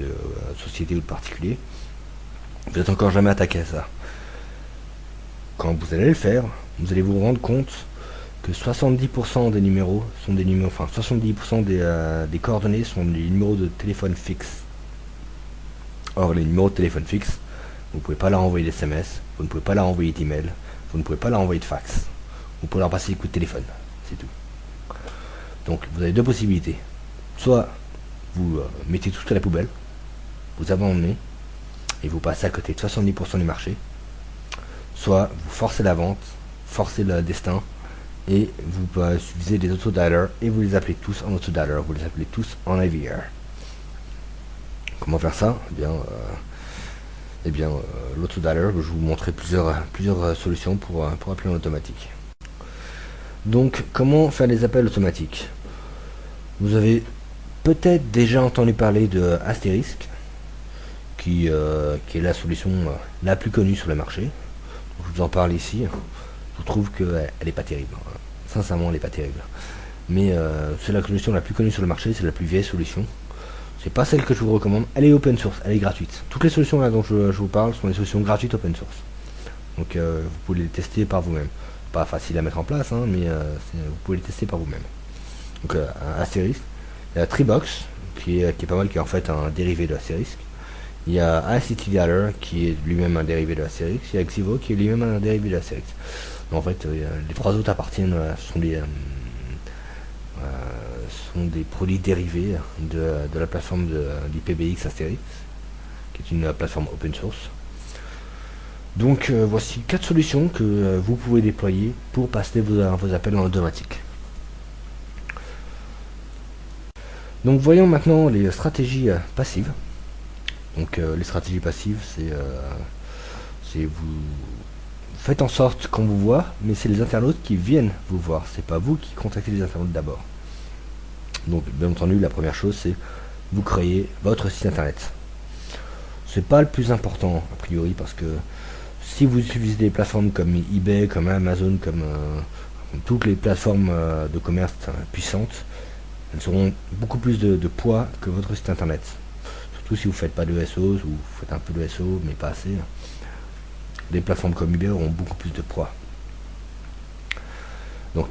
Speaker 1: société ou de particulier. Vous n'êtes encore jamais attaqué à ça. Quand vous allez le faire, vous allez vous rendre compte que 70% des numéros sont des numéros, enfin 70% des coordonnées sont des numéros de téléphone fixe. Or, les numéros de téléphone fixe, vous ne pouvez pas leur envoyer d'SMS, vous ne pouvez pas leur envoyer d'email, vous ne pouvez pas leur envoyer de fax. Vous pouvez leur passer des coups de téléphone, c'est tout. Donc, vous avez deux possibilités. Soit vous mettez tout à la poubelle, vous abandonnez et vous passez à côté de 70% du marché, soit vous forcez la vente, forcez le destin et vous utilisez des autodialers et vous les appelez tous en autodialer, vous les appelez tous en IVR. Comment faire ça? L'autodialer, je vais vous montrer plusieurs solutions pour appeler en automatique. Donc, comment faire des appels automatiques? Vous avez peut-être déjà entendu parler de Asterisk, qui est la solution la plus connue sur le marché. Je vous en parle ici. Je trouve qu'elle n'est pas terrible. Sincèrement, elle n'est pas terrible. Mais c'est la solution la plus connue sur le marché, c'est la plus vieille solution. C'est pas celle que je vous recommande. Elle est open source, elle est gratuite. Toutes les solutions là dont je vous parle sont des solutions gratuites open source. Donc vous pouvez les tester par vous-même. Pas facile à mettre en place, hein, mais vous pouvez les tester par vous-même. Donc Asterisk. Il y a Treebox, qui est pas mal, qui est en fait un dérivé de Asterisk. Il y a ICTDialer, qui est lui-même un dérivé de Asterisk. Il y a Xivo, qui est lui-même un dérivé de Asterisk. En fait, les trois autres appartiennent, sont des produits dérivés de la plateforme d'IPBX Asterix, qui est une plateforme open source. Donc voici 4 solutions que vous pouvez déployer pour passer vos appels en automatique. Donc voyons maintenant les stratégies passives. Donc les stratégies passives, c'est vous faites en sorte qu'on vous voit, mais c'est les internautes qui viennent vous voir. C'est pas vous qui contactez les internautes d'abord. Donc bien entendu, la première chose, c'est vous créez votre site internet. C'est pas le plus important a priori, parce que si vous utilisez des plateformes comme eBay, comme Amazon, comme toutes les plateformes de commerce puissantes, elles auront beaucoup plus de poids que votre site internet. Surtout si vous faites pas de SEO, ou vous faites un peu de SEO mais pas assez. Des plateformes comme eBay auront beaucoup plus de poids. Donc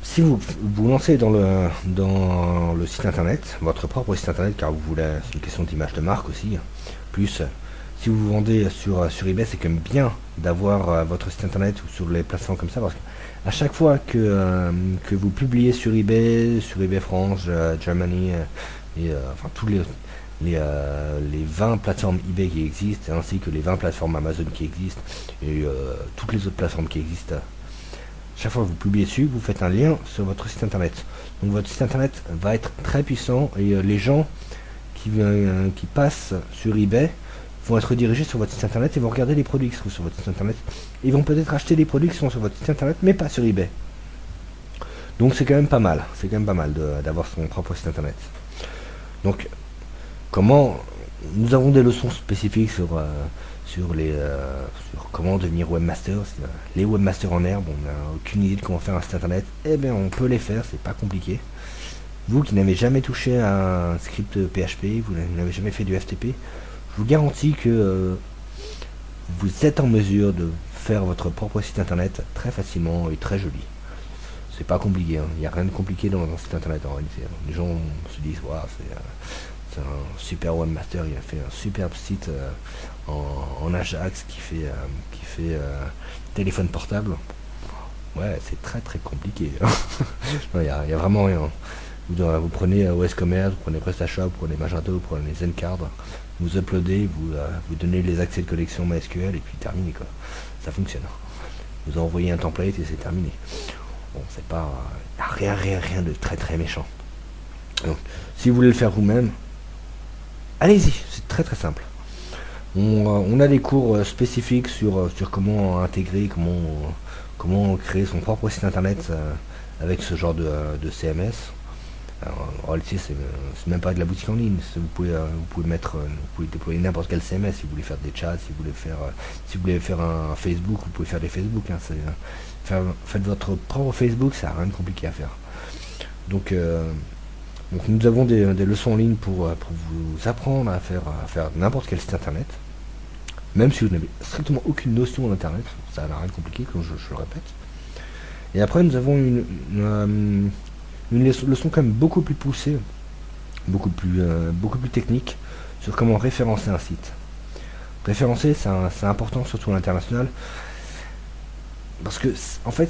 Speaker 1: si vous vous lancez dans le site internet, votre propre site internet, car vous voulez, c'est une question d'image de marque aussi, plus si vous vendez sur eBay, c'est quand même bien d'avoir votre site internet ou sur les plateformes comme ça, parce qu'à chaque fois que vous publiez sur eBay France, Germany, enfin tous les 20 plateformes eBay qui existent, ainsi que les 20 plateformes Amazon qui existent, et toutes les autres plateformes qui existent, chaque fois que vous publiez dessus, vous faites un lien sur votre site internet. Donc votre site internet va être très puissant, et les gens qui passent sur eBay vont être dirigés sur votre site internet et vont regarder les produits qui sont sur votre site internet. Ils vont peut-être acheter des produits qui sont sur votre site internet, mais pas sur eBay. Donc c'est quand même pas mal. C'est quand même pas mal d'avoir son propre site internet. Donc comment nous avons des leçons spécifiques sur comment devenir webmaster. Les webmasters en herbe, on n'a aucune idée de comment faire un site internet. Eh bien on peut les faire, c'est pas compliqué. Vous qui n'avez jamais touché à un script PHP, vous n'avez jamais fait du FTP, je vous garantis que vous êtes en mesure de faire votre propre site internet très facilement et très joli. C'est pas compliqué, hein. Il n'y a rien de compliqué dans un site internet en réalité. Les gens se disent waouh, c'est un super webmaster, il a fait un superbe site en Ajax qui fait téléphone portable. Ouais, c'est très très compliqué. Il y a vraiment rien. Vous prenez OS Commerce, vous prenez PrestaShop, vous prenez Magento, vous prenez Zencard, vous uploadez, vous donnez les accès de connexion MySQL et puis terminé quoi. Ça fonctionne. Vous envoyez un template et c'est terminé. Bon, c'est pas rien de très très méchant. Donc, si vous voulez le faire vous-même, allez-y, c'est très très simple. On a des cours spécifiques sur comment intégrer, comment créer son propre site internet avec ce genre de CMS. Alors, en réalité, c'est même pas de la boutique en ligne. Vous pouvez mettre, vous pouvez déployer n'importe quel CMS. Si vous voulez faire des chats, si vous voulez faire un Facebook, vous pouvez faire des Facebook. Hein, faites votre propre Facebook, ça n'a rien de compliqué à faire. Donc, donc nous avons des leçons en ligne pour vous apprendre à faire n'importe quel site internet. Même si vous n'avez strictement aucune notion d'internet, ça n'a rien de compliqué, comme je le répète. Et après, nous avons une leçon quand même beaucoup plus poussée, beaucoup plus technique, sur comment référencer un site. Référencer, c'est important, surtout à l'international, parce que, en fait,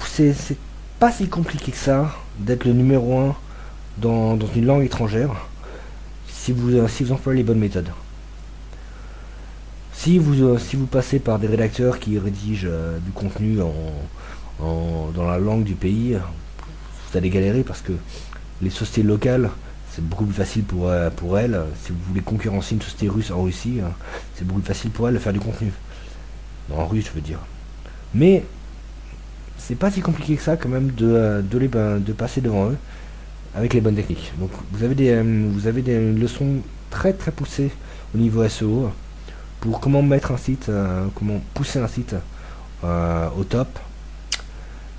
Speaker 1: c'est pas si compliqué que ça d'être le numéro 1 dans une langue étrangère, si vous employez les bonnes méthodes. Si vous passez par des rédacteurs qui rédigent du contenu dans la langue du pays, vous allez galérer parce que les sociétés locales, c'est beaucoup plus facile pour elles. Si vous voulez concurrencer une société russe en Russie, c'est beaucoup plus facile pour elles de faire du contenu. En russe, je veux dire. Mais c'est pas si compliqué que ça quand même de passer devant eux avec les bonnes techniques. Donc vous avez des leçons très poussées au niveau SEO pour comment mettre un site, comment pousser un site au top.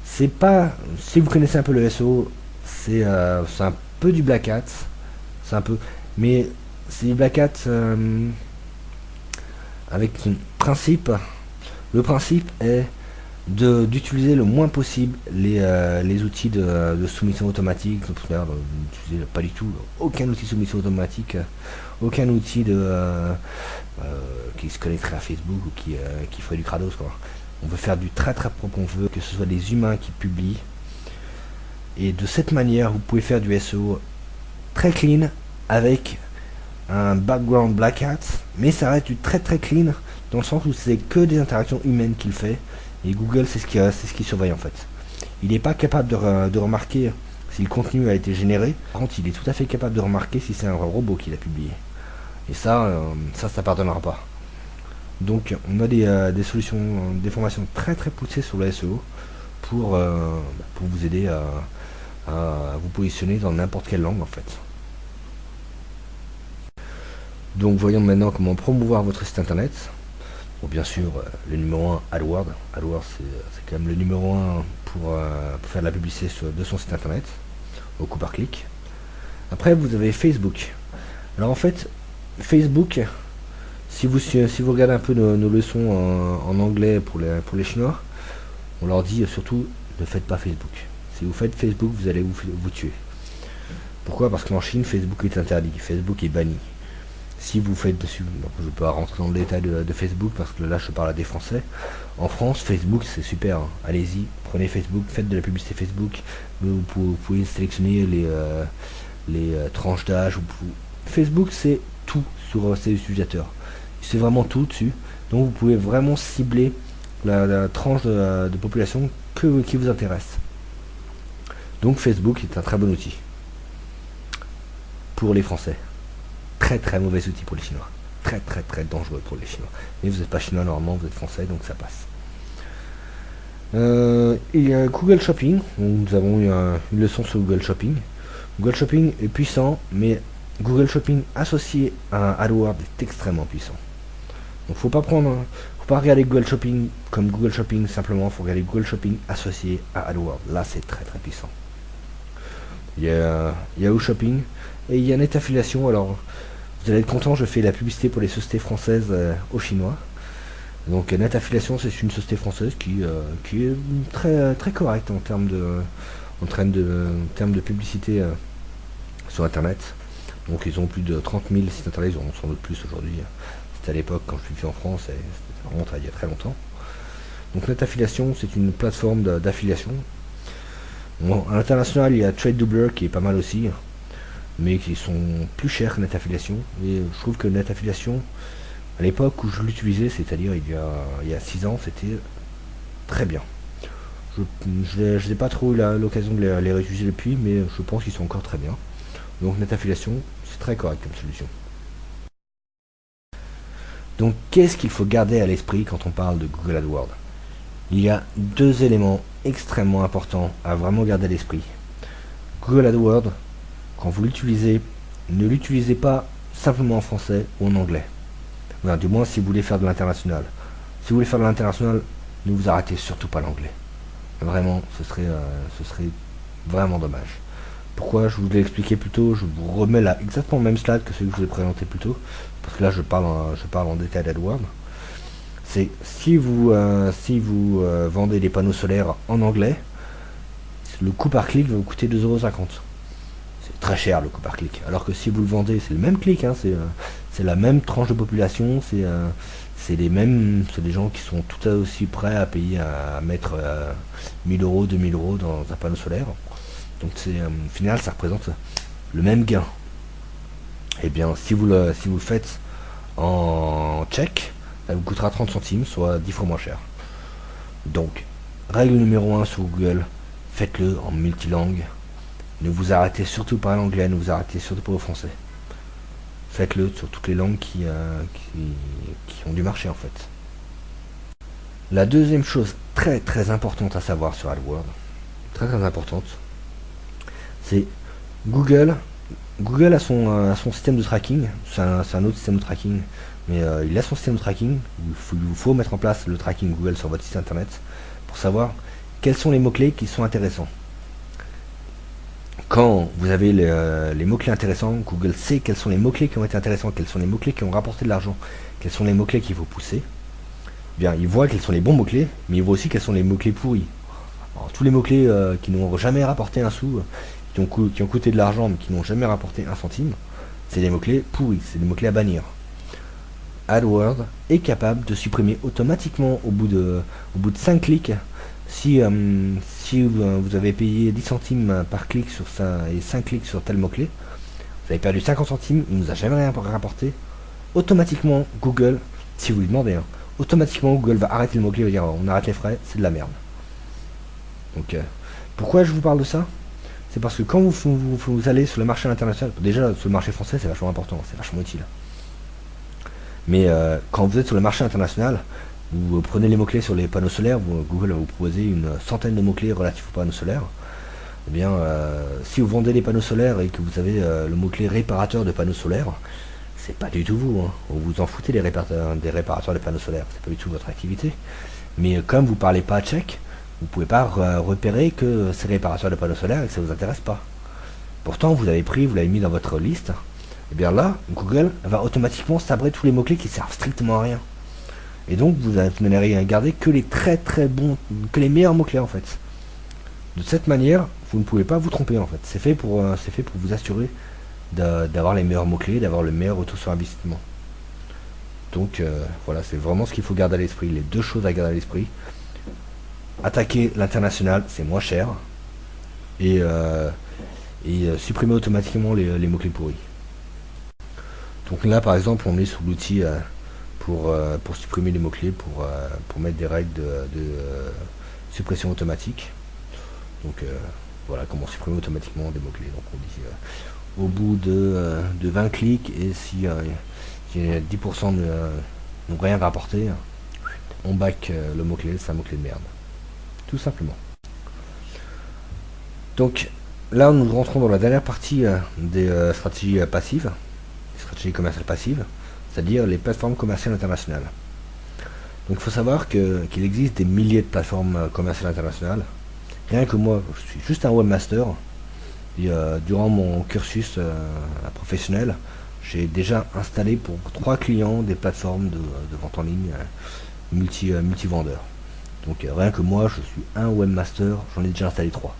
Speaker 1: C'est pas, si vous connaissez un peu le SEO, c'est un peu du black hat, c'est un peu, mais c'est du black hat avec un principe. Le principe est d'utiliser le moins possible les outils de soumission automatique. N'utilisez pas du tout aucun outil de soumission automatique, aucun outil qui se connecterait à Facebook ou qui ferait du Kratos, quoi. On veut faire du très propre, on veut que ce soit des humains qui publient. Et de cette manière, vous pouvez faire du SEO très clean avec un background black hat, mais ça reste du très clean dans le sens où c'est que des interactions humaines qu'il fait. Et Google, c'est ce qui surveille en fait. Il n'est pas capable de remarquer si le contenu a été généré. Par contre, il est tout à fait capable de remarquer si c'est un robot qui l'a publié. Et ça pardonnera pas. Donc, on a des solutions, des formations très poussées sur le SEO pour vous aider à vous positionner dans n'importe quelle langue en fait. Donc, voyons maintenant comment promouvoir votre site internet. Bon, bien sûr, le numéro 1, AdWords. AdWords, c'est quand même le numéro 1 pour faire de la publicité de son site internet, au coup par clic. Après, vous avez Facebook. Alors en fait, Facebook, si vous regardez un peu nos leçons en anglais pour les Chinois, on leur dit surtout, ne faites pas Facebook. Si vous faites Facebook, vous allez vous tuer. Pourquoi? Parce qu'en Chine, Facebook est interdit, Facebook est banni. Si vous faites dessus, je ne peux pas rentrer dans le détail de Facebook parce que là je parle à des Français. En France, Facebook c'est super, hein. Allez-y, prenez Facebook, faites de la publicité Facebook. Vous pouvez sélectionner les tranches d'âge. Facebook c'est tout sur ses utilisateurs. C'est vraiment tout dessus. Donc vous pouvez vraiment cibler la tranche de population qui vous intéresse. Donc Facebook est un très bon outil pour les Français. Très mauvais outil pour les Chinois. Très dangereux pour les Chinois. Mais vous n'êtes pas chinois normalement, vous êtes français, donc ça passe. Il y a Google Shopping. Nous avons eu une leçon sur Google Shopping. Google Shopping est puissant, mais Google Shopping associé à AdWords est extrêmement puissant. Donc faut pas regarder Google Shopping comme Google Shopping simplement, faut regarder Google Shopping associé à AdWords. Là c'est très puissant. Il y a Yahoo Shopping et il y a Net Affiliation. Alors vous allez être content, je fais la publicité pour les sociétés françaises aux Chinois. Donc Net Affiliation, c'est une société française qui est très correcte en termes de publicité sur internet. Donc ils ont plus de 30 000 sites internet, ils en ont sans doute plus aujourd'hui. C'était à l'époque quand je suis en France, et ça remonte à il y a très longtemps. Donc Net Affiliation, c'est une plateforme d'affiliation. Bon, à l'international, il y a TradeDoubler qui est pas mal aussi, mais qui sont plus chers que Net Affiliation. Et je trouve que Net Affiliation, à l'époque où je l'utilisais, c'est-à-dire il y a 6 ans, c'était très bien. Je n'ai pas trop eu l'occasion de les réutiliser depuis, mais je pense qu'ils sont encore très bien. Donc Net Affiliation, c'est très correct comme solution. Donc qu'est-ce qu'il faut garder à l'esprit quand on parle de Google AdWords? Il y a deux éléments extrêmement importants à vraiment garder à l'esprit. Google AdWords, quand vous l'utilisez, ne l'utilisez pas simplement en français ou en anglais. Enfin, du moins si vous voulez faire de l'international. Si vous voulez faire de l'international, ne vous arrêtez surtout pas l'anglais. Vraiment, ce serait vraiment dommage. Pourquoi? Je vous l'ai expliqué plus tôt, je vous remets là exactement le même slide que celui que je vous ai présenté plus tôt, parce que là je parle en détail d'AdWords. C'est si vous vendez des panneaux solaires en anglais, le coût par clic va vous coûter 2,50 €. C'est très cher le coût par clic. Alors que si vous le vendez, c'est le même clic, hein, c'est la même tranche de population, c'est des gens qui sont tout aussi prêts à payer, à mettre 1000 €, 2000 € dans un panneau solaire. Donc au final, ça représente le même gain. Et bien, si vous le faites en tchèque, ça vous coûtera 30 centimes, soit 10 fois moins cher. Donc, règle numéro 1 sur Google, faites-le en multilangue. Ne vous arrêtez surtout pas à l'anglais, ne vous arrêtez surtout pas au français. Faites-le sur toutes les langues qui ont du marché en fait. La deuxième chose très très importante à savoir sur AdWords, très très importante, c'est Google. Google a son système de tracking, c'est un autre système de tracking, mais il a son système de tracking. Il vous faut mettre en place le tracking Google sur votre site internet pour savoir quels sont les mots-clés qui sont intéressants. Quand vous avez les mots-clés intéressants, Google sait quels sont les mots-clés qui ont été intéressants, quels sont les mots-clés qui ont rapporté de l'argent, quels sont les mots-clés qu'il faut pousser. Bien, il voit quels sont les bons mots-clés, mais il voit aussi quels sont les mots-clés pourris. Alors, tous les mots-clés qui n'ont jamais rapporté un sou, qui ont coûté de l'argent, mais qui n'ont jamais rapporté un centime, c'est des mots-clés pourris, c'est des mots-clés à bannir. AdWords est capable de supprimer automatiquement au bout de 5 clics. Si vous avez payé 10 centimes par clic sur ça et 5 clics sur tel mot-clé, vous avez perdu 50 centimes, il ne nous a jamais rien rapporté. Automatiquement, Google, si vous lui demandez, hein, automatiquement Google va arrêter le mot-clé, va dire on arrête les frais, c'est de la merde. Donc, pourquoi je vous parle de ça? C'est parce que quand vous allez sur le marché international, déjà sur le marché français c'est vachement important, c'est vachement utile. Mais quand vous êtes sur le marché international, vous prenez les mots-clés sur les panneaux solaires, Google va vous proposer une centaine de mots-clés relatifs aux panneaux solaires. Eh bien, si vous vendez des panneaux solaires et que vous avez le mot-clé réparateur de panneaux solaires, c'est pas du tout vous. Hein. Vous vous en foutez des réparateurs de panneaux solaires, c'est pas du tout votre activité. Mais comme vous parlez pas tchèque, vous pouvez pas repérer que c'est réparateurs de panneaux solaires et que ça vous intéresse pas. Pourtant, vous l'avez mis dans votre liste. Et bien là, Google va automatiquement sabrer tous les mots-clés qui servent strictement à rien. Et donc, vous n'allez garder que les très très bons, que les meilleurs mots-clés en fait. De cette manière, vous ne pouvez pas vous tromper en fait. C'est fait pour vous assurer d'avoir les meilleurs mots-clés, d'avoir le meilleur retour sur investissement. Donc voilà, c'est vraiment ce qu'il faut garder à l'esprit. Les deux choses à garder à l'esprit. Attaquer l'international, c'est moins cher. Et supprimer automatiquement les mots-clés pourris. Donc là, par exemple, on est sous l'outil pour supprimer les mots-clés, pour mettre des règles de suppression automatique. Donc voilà comment supprimer automatiquement des mots-clés. Donc on dit au bout de 20 clics, et si 10% n'ont rien rapporté, on back le mot-clé, c'est un mot-clé de merde. Tout simplement. Donc là, nous rentrons dans la dernière partie des stratégies passives, des stratégies commerciales passives, c'est-à-dire les plateformes commerciales internationales. Donc il faut savoir qu'il existe des milliers de plateformes commerciales internationales. Rien que moi, je suis juste un webmaster. Et durant mon cursus professionnel, j'ai déjà installé pour 3 clients des plateformes de vente en ligne multi-vendeurs. Donc rien que moi, je suis un webmaster, j'en ai déjà installé 3.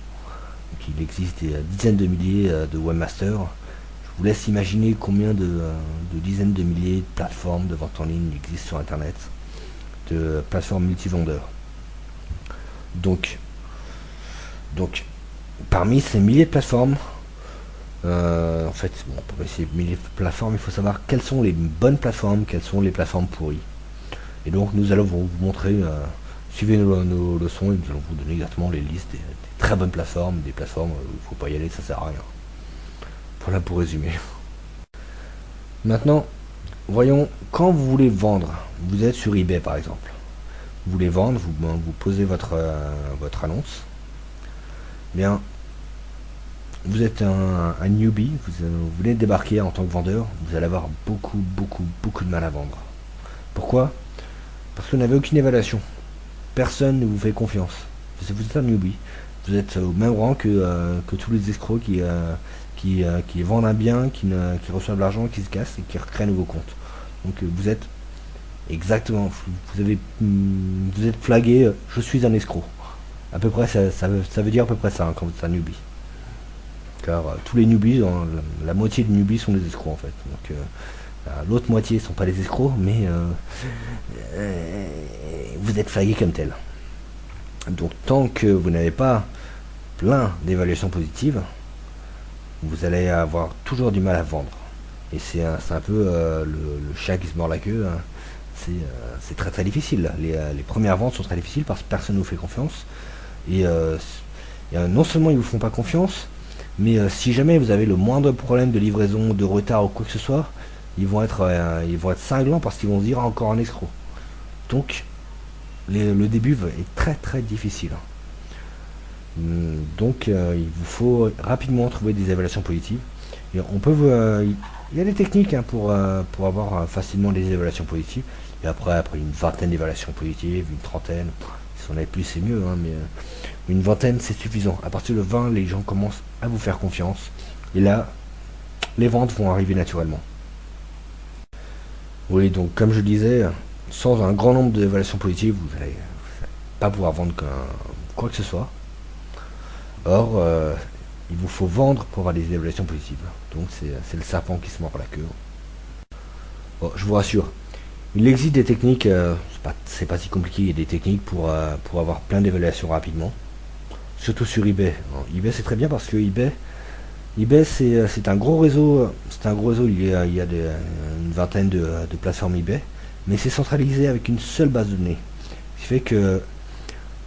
Speaker 1: Donc il existe des dizaines de milliers de webmasters. Je vous laisse imaginer combien de dizaines de milliers de plateformes de vente en ligne existent sur Internet, de plateformes multi-vendeurs. Donc, parmi ces milliers de plateformes, en fait, bon, parmi ces milliers de plateformes, il faut savoir quelles sont les bonnes plateformes, quelles sont les plateformes pourries. Et donc, nous allons vous montrer, suivez nos leçons, et nous allons vous donner exactement les listes des très bonnes plateformes, des plateformes où il ne faut pas y aller, ça sert à rien. Voilà pour résumer. Maintenant, voyons, quand vous voulez vendre, vous êtes sur eBay par exemple. vous voulez vendre, vous posez votre annonce. Bien, vous êtes un newbie, vous venez de débarquer en tant que vendeur, vous allez avoir beaucoup de mal à vendre. Pourquoi? Parce que vous n'avez aucune évaluation. Personne ne vous fait confiance. Vous êtes un newbie. Vous êtes au même rang que tous les escrocs qui vendent un bien, qui reçoivent de l'argent, qui se cassent et qui recréent un nouveau compte. Donc vous êtes exactement, vous êtes flagué, je suis un escroc. À peu près, ça veut dire à peu près ça, hein, quand vous êtes un newbie. Car tous les newbies, la moitié des newbies sont des escrocs en fait. Donc l'autre moitié sont pas des escrocs, mais vous êtes flagué comme tel. Donc tant que vous n'avez pas plein d'évaluations positives, vous allez avoir toujours du mal à vendre. Et c'est un peu le chat qui se mord la queue, hein. C'est très difficile. Les premières ventes sont très difficiles parce que personne ne vous fait confiance. Et non seulement ils vous font pas confiance, mais si jamais vous avez le moindre problème de livraison, de retard ou quoi que ce soit, ils vont être cinglants parce qu'ils vont se dire encore un escroc. Donc le début est très difficile. Donc il vous faut rapidement trouver des évaluations positives. Et il y a des techniques, hein, pour avoir facilement des évaluations positives. Et après une vingtaine d'évaluations positives, une trentaine, si on en a plus c'est mieux, hein, mais une vingtaine c'est suffisant. À partir de 20, les gens commencent à vous faire confiance. Et là, les ventes vont arriver naturellement. Oui, donc comme je disais, sans un grand nombre d'évaluations positives, vous n'allez pas pouvoir vendre quoi que ce soit. Or, il vous faut vendre pour avoir des évaluations positives. Donc c'est le serpent qui se mord la queue. Bon, je vous rassure, il existe des techniques, c'est pas si compliqué, il y a des techniques pour avoir plein d'évaluations rapidement. Surtout sur eBay. Bon, eBay c'est très bien parce que eBay c'est un gros réseau, il y a une vingtaine de plateformes eBay, mais c'est centralisé avec une seule base de données. Ce qui fait que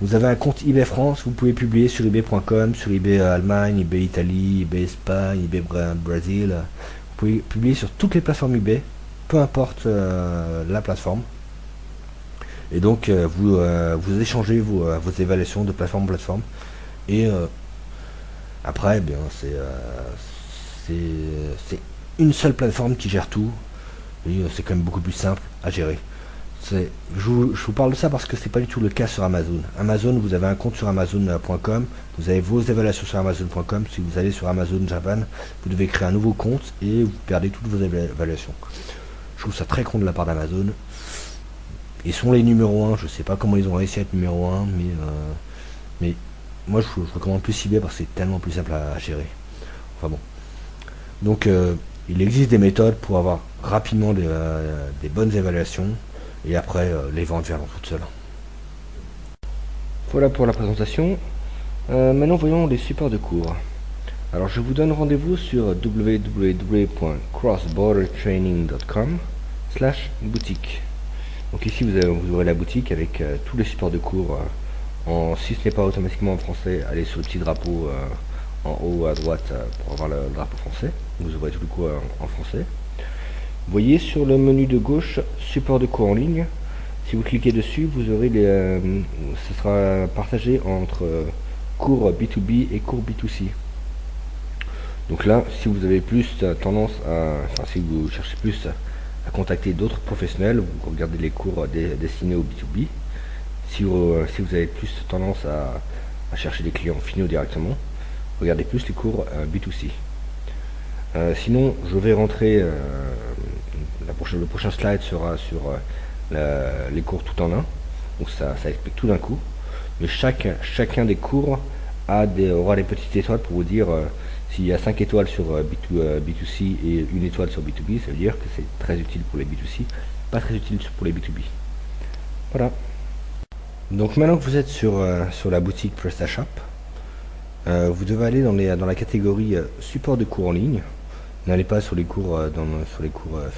Speaker 1: vous avez un compte eBay France, vous pouvez publier sur ebay.com, sur eBay Allemagne, eBay Italie, eBay Espagne, eBay Brésil. Vous pouvez publier sur toutes les plateformes eBay, peu importe la plateforme. Et donc vous échangez vos évaluations de plateforme en plateforme. Et après, eh bien, c'est une seule plateforme qui gère tout. Et c'est quand même beaucoup plus simple à gérer. Je vous parle de ça parce que c'est pas du tout le cas sur Amazon. Amazon, vous avez un compte sur Amazon.com, vous avez vos évaluations sur Amazon.com. Si vous allez sur Amazon Japan, vous devez créer un nouveau compte et vous perdez toutes vos évaluations. Je trouve ça très con de la part d'Amazon. Ils sont les numéros 1, je sais pas comment ils ont réussi à être numéro 1, mais moi je recommande plus eBay parce que c'est tellement plus simple à gérer. Enfin bon. Donc il existe des méthodes pour avoir rapidement des bonnes évaluations. Et après, les ventes viendront toutes seules. Voilà pour la présentation. Maintenant, voyons les supports de cours. Alors, je vous donne rendez-vous sur www.crossbordertraining.com/boutique. Donc ici, vous aurez la boutique avec tous les supports de cours. Si ce n'est pas automatiquement en français, allez sur le petit drapeau en haut à droite pour avoir le drapeau français. Vous aurez tout le cours en français. Vous voyez sur le menu de gauche, support de cours en ligne. Si vous cliquez dessus, vous aurez ce sera partagé entre cours B2B et cours B2C. Donc là, si vous avez plus tendance si vous cherchez plus à contacter d'autres professionnels, vous regardez les cours destinés au B2B. Si vous avez plus tendance à chercher des clients finaux directement, regardez plus les cours B2C. Sinon, je vais rentrer, le prochain slide sera sur les cours tout en un, donc ça explique tout d'un coup, mais chacun des cours aura des petites étoiles pour vous dire s'il y a 5 étoiles sur B2C et 1 étoile sur B2B, ça veut dire que c'est très utile pour les B2C, pas très utile pour les B2B. Voilà. Donc maintenant que vous êtes sur la boutique PrestaShop, vous devez aller dans la catégorie support de cours en ligne. N'allez pas sur les cours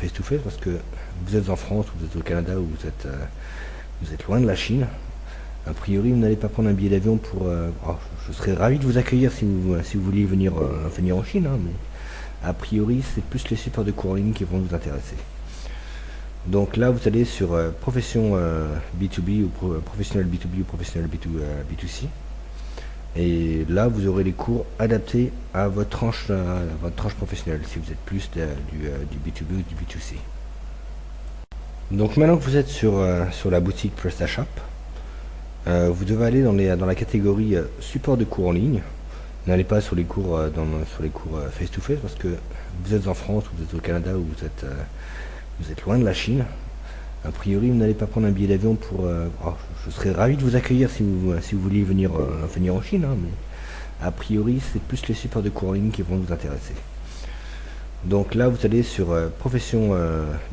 Speaker 1: face-to-face parce que vous êtes en France, ou vous êtes au Canada, ou vous êtes loin de la Chine. A priori, vous n'allez pas prendre un billet d'avion pour... je serais ravi de vous accueillir si vous vouliez venir en Chine, hein, mais a priori, c'est plus les supports de cours en ligne qui vont vous intéresser. Donc là, vous allez sur profession B2B ou professionnel B2B ou professionnel B2C. Et là, vous aurez les cours adaptés à votre tranche professionnelle, si vous êtes plus du B2B ou du B2C. Donc maintenant que vous êtes sur la boutique PrestaShop, vous devez aller dans la catégorie support de cours en ligne. N'allez pas sur les cours face-to-face parce que vous êtes en France, vous êtes au Canada ou vous êtes loin de la Chine. A priori, vous n'allez pas prendre un billet d'avion pour... je serais ravi de vous accueillir si vous vouliez venir en Chine, hein, mais a priori, c'est plus les supports de cours en ligne qui vont vous intéresser. Donc là, vous allez sur profession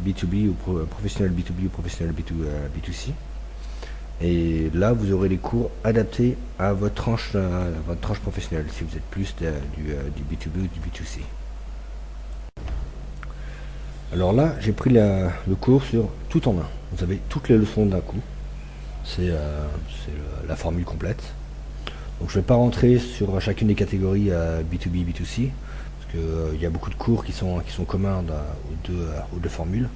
Speaker 1: B2B ou professionnel B2B ou professionnel B2C. Et là, vous aurez les cours adaptés à votre tranche professionnelle, si vous êtes plus du B2B ou du B2C. Alors là, j'ai pris le cours sur tout en un. Vous avez toutes les leçons d'un coup. C'est la formule complète. Donc je ne vais pas rentrer sur chacune des catégories B2B, B2C, parce qu'il y a beaucoup de cours qui sont communs aux deux formules.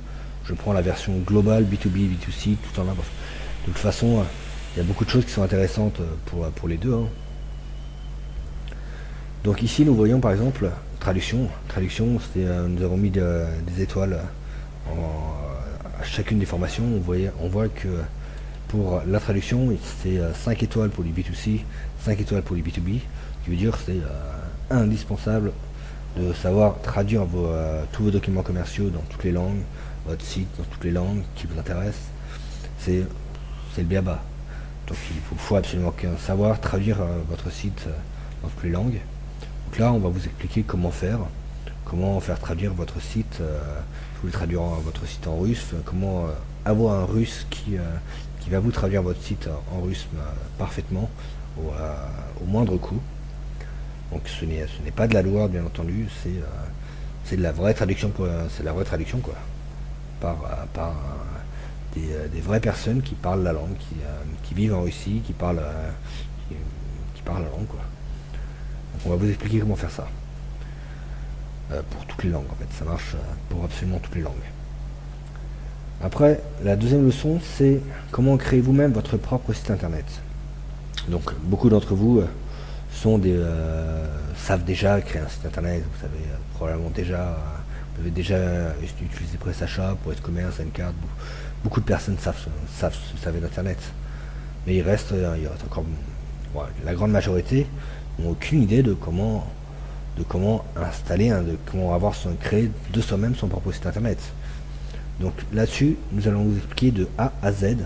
Speaker 1: Je prends la version globale B2B, B2C, tout en un. Parce que de toute façon, il y a beaucoup de choses qui sont intéressantes pour les deux, hein. Donc ici, nous voyons par exemple traduction. Traduction, nous avons mis des étoiles à chacune des formations. On voit que pour la traduction, c'est 5 étoiles pour les B2C, 5 étoiles pour les B2B. Ce qui veut dire que c'est indispensable de savoir traduire tous vos documents commerciaux dans toutes les langues, votre site dans toutes les langues qui vous intéressent. C'est le b.a.-ba. Donc il faut absolument savoir traduire votre site dans toutes les langues. Donc là, on va vous expliquer comment faire traduire votre site. Vous voulez traduire votre site en russe, comment avoir un russe qui va vous traduire votre site en russe parfaitement au moindre coût. Donc ce n'est pas de la loi, bien entendu, c'est de la vraie traduction, c'est la vraie traduction quoi, par des vraies personnes qui parlent la langue, qui vivent en Russie, qui parlent la langue quoi. Donc on va vous expliquer comment faire ça. Pour toutes les langues en fait, ça marche pour absolument toutes les langues. Après, la deuxième leçon, c'est comment créer vous-même votre propre site internet. Donc beaucoup d'entre vous savent déjà créer un site internet, vous savez probablement déjà, vous avez déjà utilisé PrestaShop, WordCommerce, Zencaster, beaucoup de personnes savent d'internet. Mais il reste encore, la grande majorité n'ont aucune idée de comment installer, créer de soi-même son propre site internet. Donc là-dessus, nous allons vous expliquer de A à Z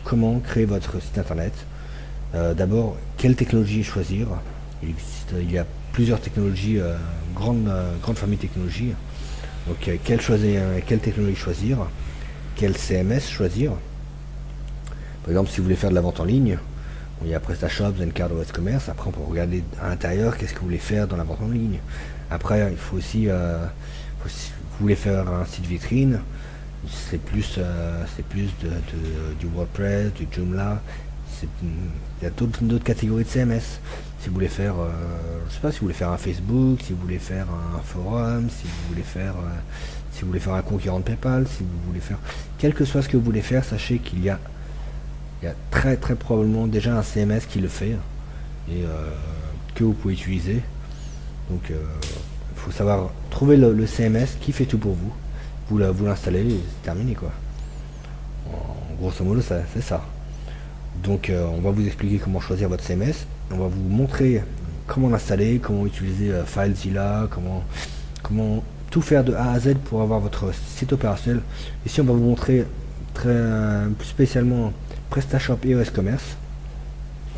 Speaker 1: comment créer votre site internet. D'abord, quelle technologie choisir. Il y a plusieurs technologies, grande famille de technologies. Donc quelle technologie choisir, quel CMS choisir. Par exemple, si vous voulez faire de la vente en ligne, il y a PrestaShop, Zencaster, WordCommerce. Après, on peut regarder à l'intérieur qu'est-ce que vous voulez faire dans la vente en ligne. Après, il faut aussi, vous voulez faire un site vitrine, c'est plus du WordPress, du Joomla. Il y a d'autres catégories de CMS. Si vous voulez faire, je sais pas, si vous voulez faire un Facebook, si vous voulez faire un forum, si vous voulez faire un concurrent de PayPal, si vous voulez faire, quel que soit ce que vous voulez faire, sachez qu'il y a très probablement déjà un CMS qui le fait et que vous pouvez utiliser. Donc il faut savoir trouver le CMS qui fait tout pour vous. Vous l'installez et c'est terminé quoi. En grosso modo c'est ça. Donc on va vous expliquer comment choisir votre CMS. On va vous montrer comment l'installer, comment utiliser FileZilla, comment tout faire de A à Z pour avoir votre site opérationnel. Ici on va vous montrer plus spécialement PrestaShop et WordCommerce.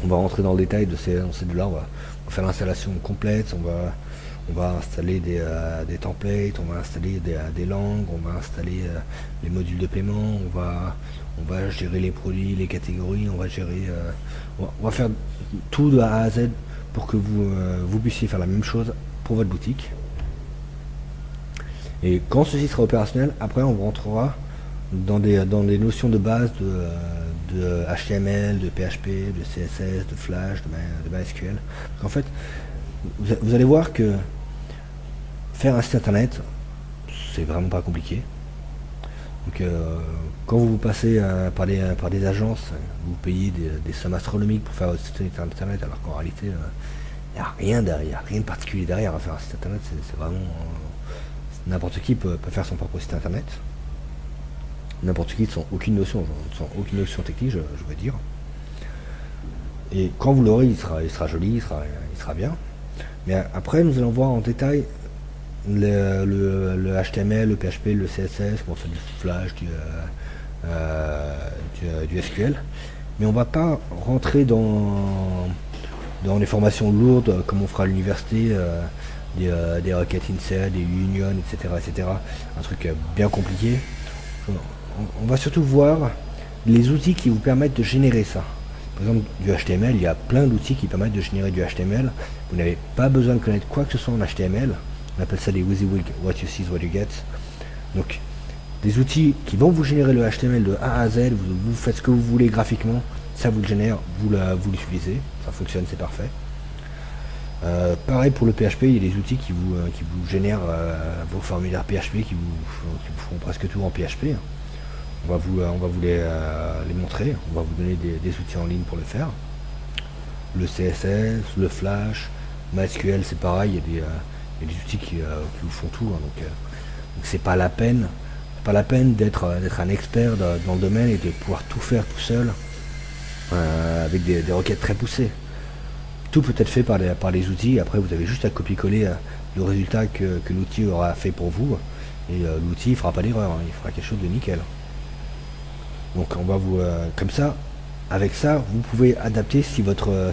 Speaker 1: On va rentrer dans le détail de ces deux-là. On va faire l'installation complète. On va installer des templates. On va installer des langues. On va installer les modules de paiement. On va gérer les produits, les catégories. On va faire tout de A à Z pour que vous puissiez faire la même chose pour votre boutique. Et quand ceci sera opérationnel, après on rentrera dans des notions de base de HTML, de PHP, de CSS, de Flash, de MySQL. En fait, vous allez voir que faire un site internet, c'est vraiment pas compliqué. Donc quand vous passez par des agences, vous payez des sommes astronomiques pour faire votre site internet, alors qu'en réalité, il n'y a rien derrière, y a rien de particulier derrière à faire un site internet. C'est vraiment n'importe qui peut faire son propre site internet. N'importe qui sans aucune notion, technique, je veux dire. Et quand vous l'aurez, il sera joli, il sera bien. Mais après, nous allons voir en détail le HTML, le PHP, le CSS, bon, c'est du Flash, du SQL. Mais on va pas rentrer dans les formations lourdes comme on fera à l'université, des requêtes insert, des unions, etc. Un truc bien compliqué. On va surtout voir les outils qui vous permettent de générer ça. Par exemple, du HTML, il y a plein d'outils qui permettent de générer du HTML. Vous n'avez pas besoin de connaître quoi que ce soit en HTML. On appelle ça des WYSIWYG, what you see is what you get. Donc, des outils qui vont vous générer le HTML de A à Z, vous faites ce que vous voulez graphiquement, ça vous le génère, vous l'utilisez, ça fonctionne, c'est parfait. Pareil pour le PHP, il y a des outils qui vous génèrent vos formulaires PHP, qui vous feront presque tout en PHP. On va vous les montrer, on va vous donner des outils en ligne pour le faire. Le CSS, le Flash, MySQL, c'est pareil, il y a des outils qui vous font tout, hein, donc c'est pas la peine d'être un expert dans le domaine et de pouvoir tout faire tout seul avec des requêtes très poussées. Tout peut être fait par les outils. Après, vous avez juste à copier-coller le résultat que l'outil aura fait pour vous, et l'outil ne fera pas d'erreur, hein, il fera quelque chose de nickel. Donc on va vous comme ça, avec ça, vous pouvez adapter si votre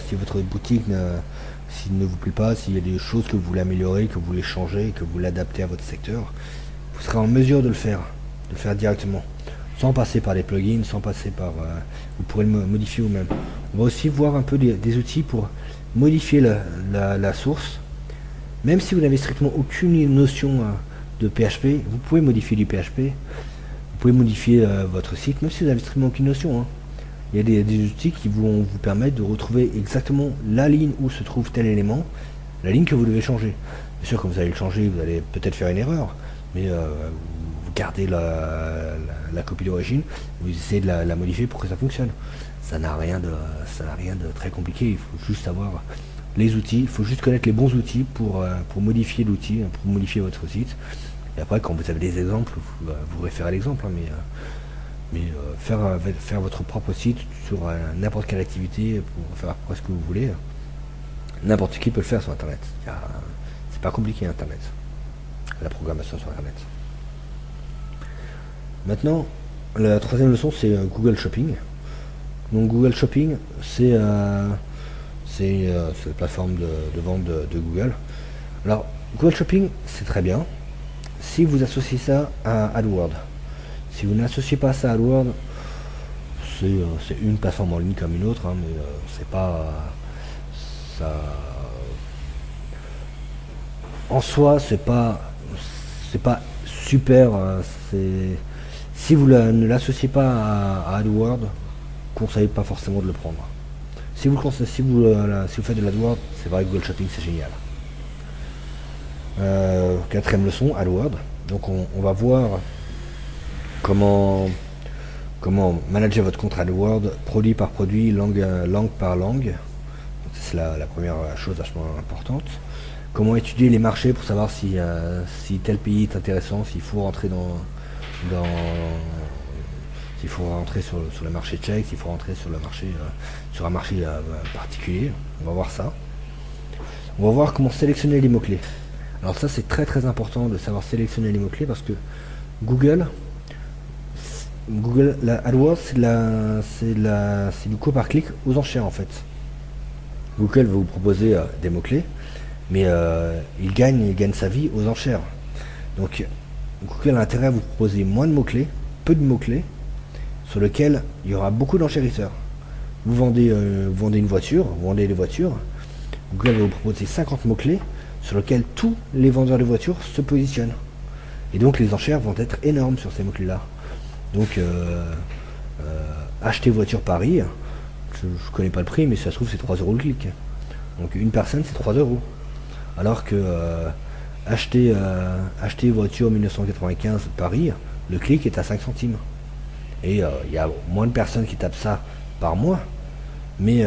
Speaker 1: boutique s'il ne vous plaît pas, s'il y a des choses que vous voulez améliorer, que vous voulez changer, que vous l'adaptez à votre secteur, vous serez en mesure de le faire directement, sans passer par des plugins, sans passer par vous pourrez le modifier vous-même. On va aussi voir un peu des outils pour modifier la source. Même si vous n'avez strictement aucune notion de PHP, vous pouvez modifier du PHP, vous pouvez modifier votre site, même si vous n'avez strictement aucune notion, hein. Il y a des outils qui vont vous permettre de retrouver exactement la ligne où se trouve tel élément, la ligne que vous devez changer. Bien sûr, quand vous allez le changer, vous allez peut-être faire une erreur, mais vous gardez la copie d'origine, vous essayez de la modifier pour que ça fonctionne. Ça n'a rien de très compliqué, il faut juste savoir les outils, il faut juste connaître les bons outils pour modifier l'outil, pour modifier votre site. Et après, quand vous avez des exemples, vous référez à l'exemple, hein, mais faire votre propre site sur n'importe quelle activité pour faire ce que vous voulez, n'importe qui peut le faire sur internet. C'est pas compliqué internet, la programmation sur internet. Maintenant, la troisième leçon, c'est Google Shopping. Donc Google Shopping, c'est la plateforme de vente de Google. Alors Google Shopping, c'est très bien si vous associez ça à AdWords. Si vous n'associez pas ça à AdWords, c'est une plateforme en ligne comme une autre, hein, mais c'est pas ça. En soi, c'est pas super. Si vous ne l'associez pas à AdWords, conseille pas forcément de le prendre. Si vous faites de l'AdWords, c'est vrai que Google Shopping c'est génial. Quatrième leçon, AdWords. Donc on va voir comment manager votre compte AdWords produit par produit, langue par langue. C'est la première chose vachement importante. Comment étudier les marchés pour savoir si tel pays est intéressant, s'il faut rentrer s'il faut rentrer sur le marché tchèque, s'il faut rentrer sur un marché particulier. On va voir ça. On va voir comment sélectionner les mots-clés. Alors ça, c'est très très important de savoir sélectionner les mots-clés, parce que Google, la AdWords, c'est du coup par clic aux enchères en fait. Google va vous proposer des mots-clés, mais il gagne sa vie aux enchères. Donc Google a intérêt à vous proposer moins de mots-clés, peu de mots-clés, sur lesquels il y aura beaucoup d'enchérisseurs. Vous vendez une voiture, vous vendez des voitures, Google va vous proposer 50 mots-clés sur lesquels tous les vendeurs de voitures se positionnent. Et donc les enchères vont être énormes sur ces mots-clés-là. Donc acheter voiture Paris, je connais pas le prix, mais si ça se trouve c'est 3 € le clic. Donc une personne c'est 3 €. Alors que acheter voiture 1995 Paris, le clic est à 5 centimes. Et il y a moins de personnes qui tapent ça par mois, mais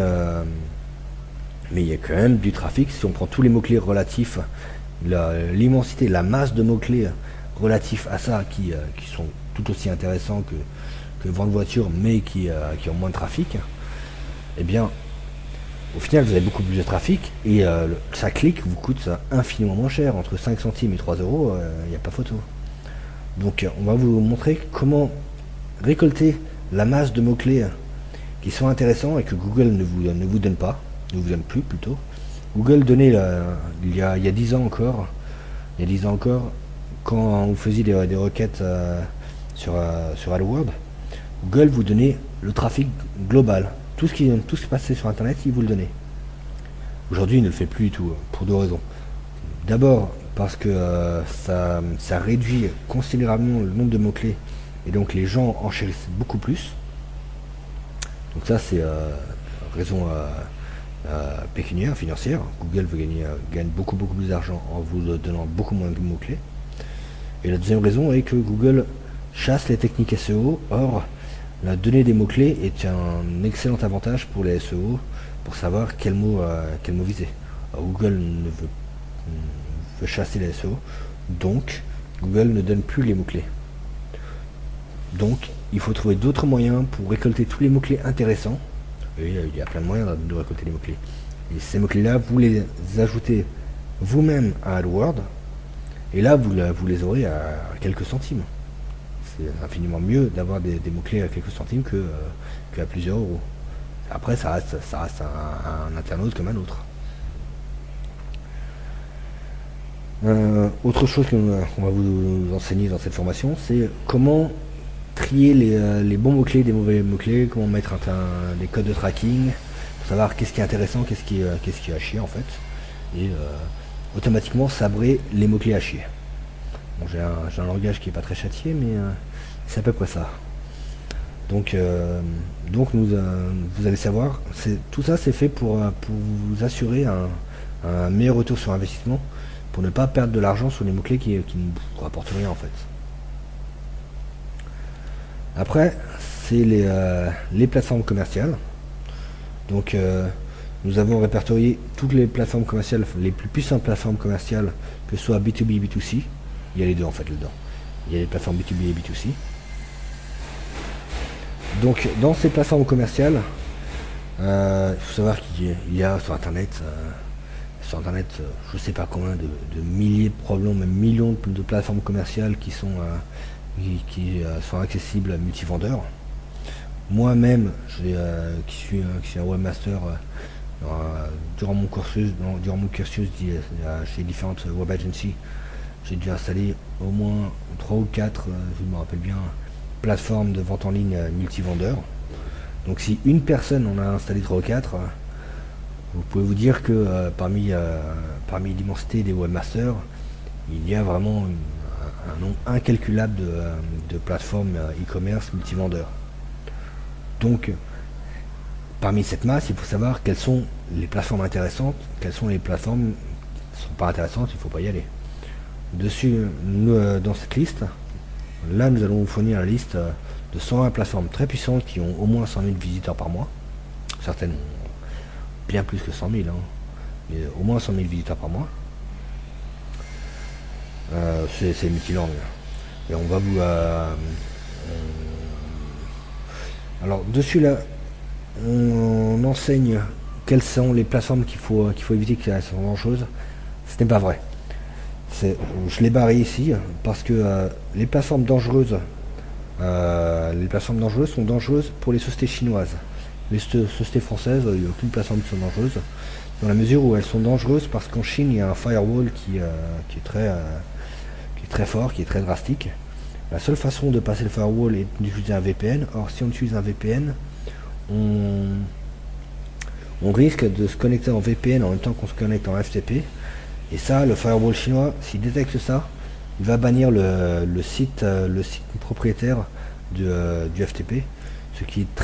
Speaker 1: il y a quand même du trafic. Si on prend tous les mots-clés relatifs, l'immensité, la masse de mots-clés relatifs à ça, qui sont tout aussi intéressants que vendre voiture, mais qui ont moins de trafic, eh bien, au final, vous avez beaucoup plus de trafic, et ça clique vous coûte infiniment moins cher, entre 5 centimes et 3 euros, il n'y a pas photo. Donc on va vous montrer comment récolter la masse de mots-clés qui sont intéressants et que Google ne vous donne pas, ne vous donne plus plutôt. Google donnait il y a 10 ans encore, quand vous faisiez des requêtes sur AdWords, Google vous donnait le trafic global. Tout ce qui passait sur internet, il vous le donnait. Aujourd'hui, il ne le fait plus du tout, pour deux raisons. D'abord, parce que ça réduit considérablement le nombre de mots-clés, et donc les gens enchérissent beaucoup plus. Donc ça, c'est raison pécuniaire, financière. Google gagne beaucoup plus d'argent en vous donnant beaucoup moins de mots-clés. Et la deuxième raison est que Google chasse les techniques SEO. Or, la donnée des mots-clés est un excellent avantage pour les SEO pour savoir quel mot viser. Alors, Google veut chasser les SEO, donc Google ne donne plus les mots-clés. Donc, il faut trouver d'autres moyens pour récolter tous les mots-clés intéressants. Et il y a plein de moyens de récolter les mots-clés. Et ces mots-clés-là, vous les ajoutez vous-même à AdWords, et là, vous les aurez à quelques centimes. C'est infiniment mieux d'avoir des mots-clés à quelques centimes qu'à plusieurs euros. Après, ça reste un internaute comme un autre. Autre chose qu'on va vous enseigner dans cette formation, c'est comment trier les bons mots-clés des mauvais mots-clés, comment mettre des codes de tracking, pour savoir qu'est-ce qui est intéressant, qu'est-ce qui est à chier en fait, et automatiquement sabrer les mots-clés à chier. Bon, j'ai un langage qui est pas très châtié, mais c'est à peu près ça. Donc vous allez savoir, tout ça c'est fait pour vous assurer un meilleur retour sur investissement, pour ne pas perdre de l'argent sur les mots-clés qui ne vous rapportent rien en fait. Après, c'est les plateformes commerciales. Donc nous avons répertorié toutes les plateformes commerciales, les plus puissantes plateformes commerciales, que ce soit B2B et B2C. Il y a les deux en fait là-dedans. Il y a les plateformes B2B et B2C. Donc dans ces plateformes commerciales, il faut savoir qu'il y a sur internet, je ne sais pas combien de milliers, probablement même millions de plateformes commerciales qui sont accessibles à multivendeurs. Moi-même, qui suis un webmaster, durant mon cursus chez différentes web agencies, j'ai dû installer au moins 3 ou 4, je me rappelle bien, plateformes de vente en ligne multivendeurs. Donc si une personne en a installé 3 ou 4, vous pouvez vous dire que parmi l'immensité des webmasters, il y a vraiment un nombre incalculable de plateformes e-commerce multivendeurs. Donc parmi cette masse, il faut savoir quelles sont les plateformes intéressantes, quelles sont les plateformes qui ne sont pas intéressantes, il ne faut pas y aller. Dessus, dans cette liste, là nous allons vous fournir la liste de 120 plateformes très puissantes qui ont au moins 100 000 visiteurs par mois. Certaines ont bien plus que 100 000, hein, mais au moins 100 000 visiteurs par mois. C'est multilangue. Et on va vous... alors dessus là, on enseigne quelles sont les plateformes qu'il faut éviter, qu'elles sont dangereuses. Ce n'est pas vrai. Je l'ai barré ici parce que les plateformes dangereuses sont dangereuses pour les sociétés chinoises. Les sociétés françaises, il n'y a aucune plateforme qui sont dangereuses, dans la mesure où elles sont dangereuses parce qu'en Chine il y a un firewall qui est très fort, qui est très drastique. La seule façon de passer le firewall est d'utiliser un VPN. Or si on utilise un VPN, on risque de se connecter en VPN en même temps qu'on se connecte en FTP. Et ça, le firewall chinois, s'il détecte ça, il va bannir le site propriétaire du FTP, ce qui est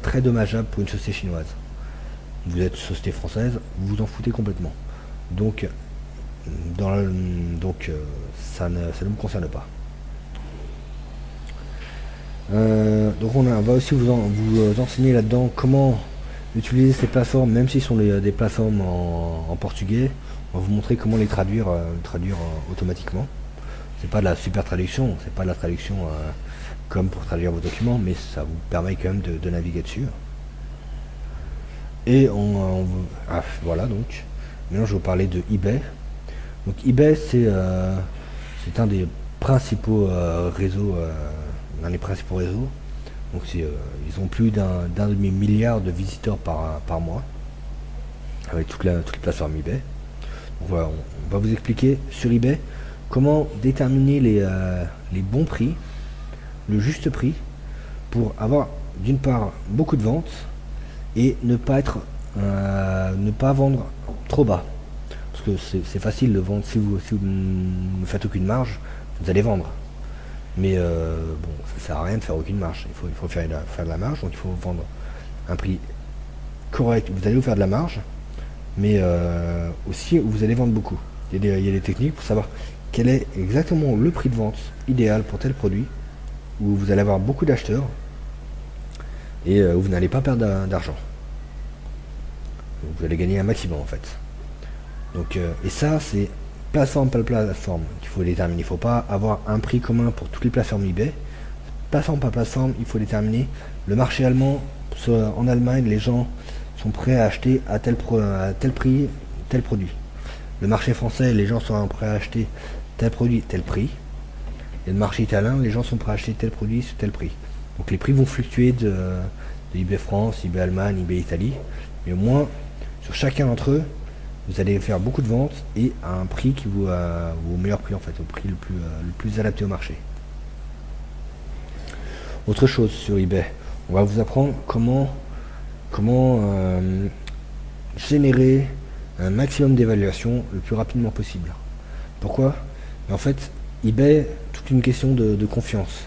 Speaker 1: très dommageable pour une société chinoise. Vous êtes une société française, vous vous en foutez complètement. Donc, ça ne me concerne pas. Donc on va aussi vous enseigner là-dedans comment utiliser ces plateformes, même si ce sont des plateformes en portugais. On va vous montrer comment les traduire automatiquement. C'est pas de la super traduction, c'est pas de la traduction comme pour traduire vos documents, mais ça vous permet quand même de naviguer dessus. Et voilà donc. Maintenant je vais vous parler de eBay. Donc eBay c'est un des principaux réseaux, l'un des principaux réseaux. Donc ils ont plus d'un demi-milliard de visiteurs par mois avec toutes les plateformes eBay. Donc voilà, on va vous expliquer sur eBay comment déterminer les bons prix, le juste prix pour avoir d'une part beaucoup de ventes et ne pas vendre trop bas. Parce que c'est facile de vendre si vous ne faites aucune marge, vous allez vendre. Mais bon, ça sert à rien de faire aucune marge. Il faut faire de la marge, donc il faut vendre un prix correct. Vous allez vous faire de la marge, mais aussi vous allez vendre beaucoup. Il y a des techniques pour savoir quel est exactement le prix de vente idéal pour tel produit, où vous allez avoir beaucoup d'acheteurs et où vous n'allez pas perdre d'argent. Vous allez gagner un maximum en fait. Donc, et ça, c'est plateforme par plateforme qu'il faut déterminer. Il ne faut pas avoir un prix commun pour toutes les plateformes eBay. Plateforme par plateforme, il faut déterminer le marché allemand. En Allemagne, les gens sont prêts à acheter à tel prix, tel produit. Le marché français, les gens sont prêts à acheter tel produit, tel prix. Et le marché italien, les gens sont prêts à acheter tel produit sur tel prix. Donc les prix vont fluctuer de eBay France, eBay Allemagne, eBay Italie. Mais au moins, sur chacun d'entre eux, vous allez faire beaucoup de ventes et à un prix qui vous au meilleur prix en fait, au prix le plus adapté au marché. Autre chose sur eBay, on va vous apprendre comment générer un maximum d'évaluation le plus rapidement possible. Pourquoi? En fait, eBay, toute une question de confiance.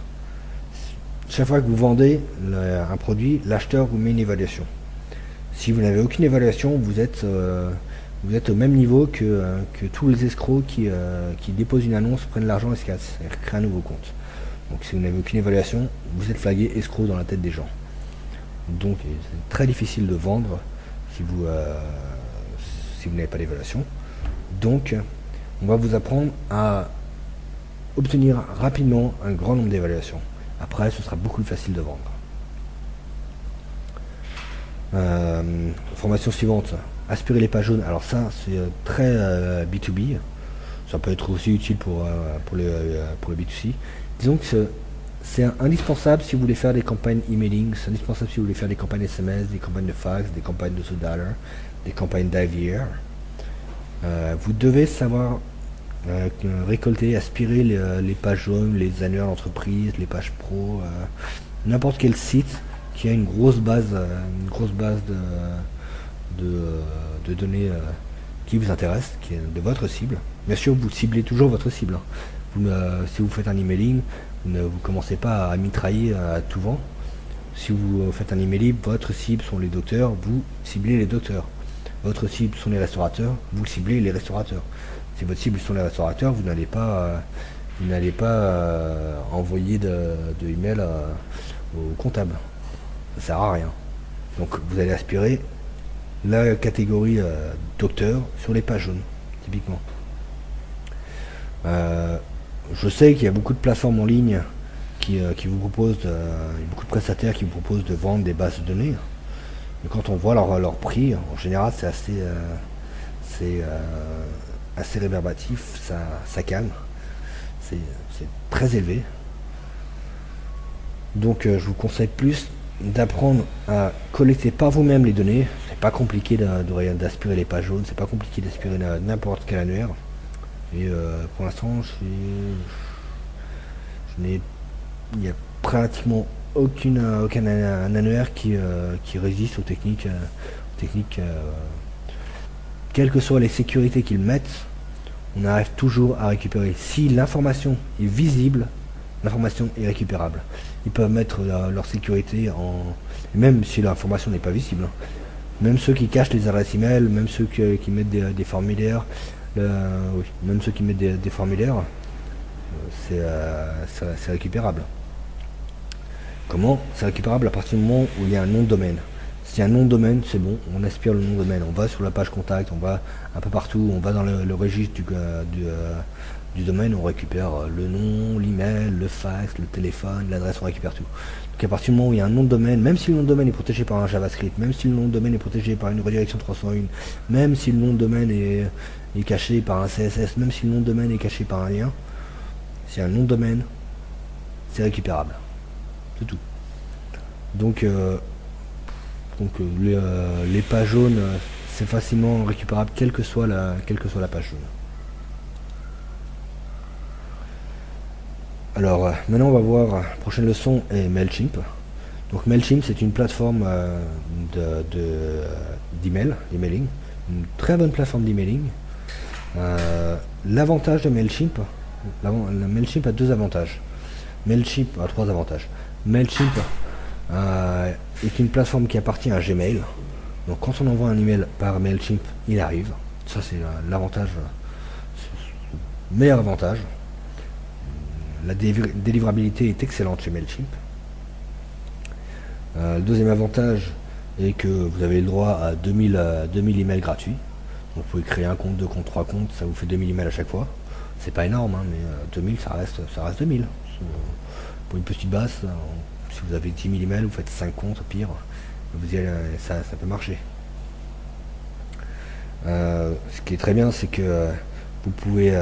Speaker 1: Chaque fois que vous vendez un produit, l'acheteur vous met une évaluation. Si vous n'avez aucune évaluation, vous êtes au même niveau que tous les escrocs qui déposent une annonce, prennent l'argent et se cassent, et créent un nouveau compte. Donc si vous n'avez aucune évaluation, vous êtes flagué escroc dans la tête des gens. Donc c'est très difficile de vendre si vous n'avez pas d'évaluation. Donc on va vous apprendre à obtenir rapidement un grand nombre d'évaluations. Après, ce sera beaucoup plus facile de vendre. Formation suivante, aspirer les pages jaunes. Alors ça, c'est très B2B. Ça peut être aussi utile pour le B2C. Disons que c'est indispensable si vous voulez faire des campagnes emailing, c'est indispensable si vous voulez faire des campagnes SMS, des campagnes de fax, des campagnes de $, des campagnes d'IVR. Vous devez savoir récolter, aspirer les pages jaunes, les annuaires d'entreprise, les pages pro, n'importe quel site qui a une grosse base de données qui vous intéresse, qui est de votre cible. Bien sûr, vous ciblez toujours votre cible. Si vous faites un emailing, vous commencez pas à mitrailler à tout vent. Si vous faites un emailing, votre cible sont les docteurs, vous ciblez les docteurs. Votre cible sont les restaurateurs, vous ciblez les restaurateurs. Si votre cible sont les restaurateurs, vous n'allez pas envoyer de email au comptable. Ça sert à rien. Donc vous allez aspirer la catégorie docteur sur les pages jaunes, typiquement. Je sais qu'il y a beaucoup de plateformes en ligne qui vous proposent, beaucoup de prestataires qui vous proposent de vendre des bases de données. Mais quand on voit leur prix, en général, c'est assez rébarbatif, ça calme. C'est très élevé. Donc je vous conseille plus d'apprendre à collecter par vous-même les données. C'est pas compliqué d'aspirer les pages jaunes, c'est pas compliqué d'aspirer n'importe quel annuaire. Et pour l'instant, il n'y a pratiquement aucun annuaire qui résiste aux techniques, quelles que soient les sécurités qu'ils mettent, on arrive toujours à récupérer. Si l'information est visible, l'information est récupérable. Ils peuvent mettre leur sécurité même si l'information n'est pas visible. Même ceux qui cachent les adresses email, même ceux qui mettent des formulaires, même ceux qui mettent des formulaires, c'est récupérable. Comment? C'est récupérable à partir du moment où il y a un nom de domaine. S'il y a un nom de domaine, c'est bon, on aspire le nom de domaine. On va sur la page contact, on va un peu partout, on va dans le registre du domaine, on récupère le nom, l'email, le fax, le téléphone, l'adresse, on récupère tout. Donc à partir du moment où il y a un nom de domaine, même si le nom de domaine est protégé par un JavaScript, même si le nom de domaine est protégé par une redirection 301, même si le nom de domaine est caché par un CSS, même si le nom de domaine est caché par un lien, s'il y a un nom de domaine, c'est récupérable. C'est tout. Donc, les pages jaunes, c'est facilement récupérable quelle que soit la page jaune. Alors, maintenant on va voir, la prochaine leçon est Mailchimp. Donc Mailchimp, c'est une plateforme d'email, d'emailing, une très bonne plateforme d'emailing. L'avantage de Mailchimp, Mailchimp a deux avantages. Mailchimp a trois avantages. Mailchimp est une plateforme qui appartient à Gmail. Donc quand on envoie un email par Mailchimp, il arrive. Ça c'est l'avantage, le meilleur avantage. La délivrabilité est excellente chez Mailchimp. Le deuxième avantage est que vous avez le droit à 2000 emails gratuits. Donc vous pouvez créer un compte, deux comptes, trois comptes, ça vous fait 2000 emails à chaque fois. C'est pas énorme, hein, mais 2000 ça reste 2000. Pour une petite base, si vous avez 10 000 emails, vous faites 5 comptes, au pire, vous y allez, ça peut marcher. Ce qui est très bien, c'est que vous pouvez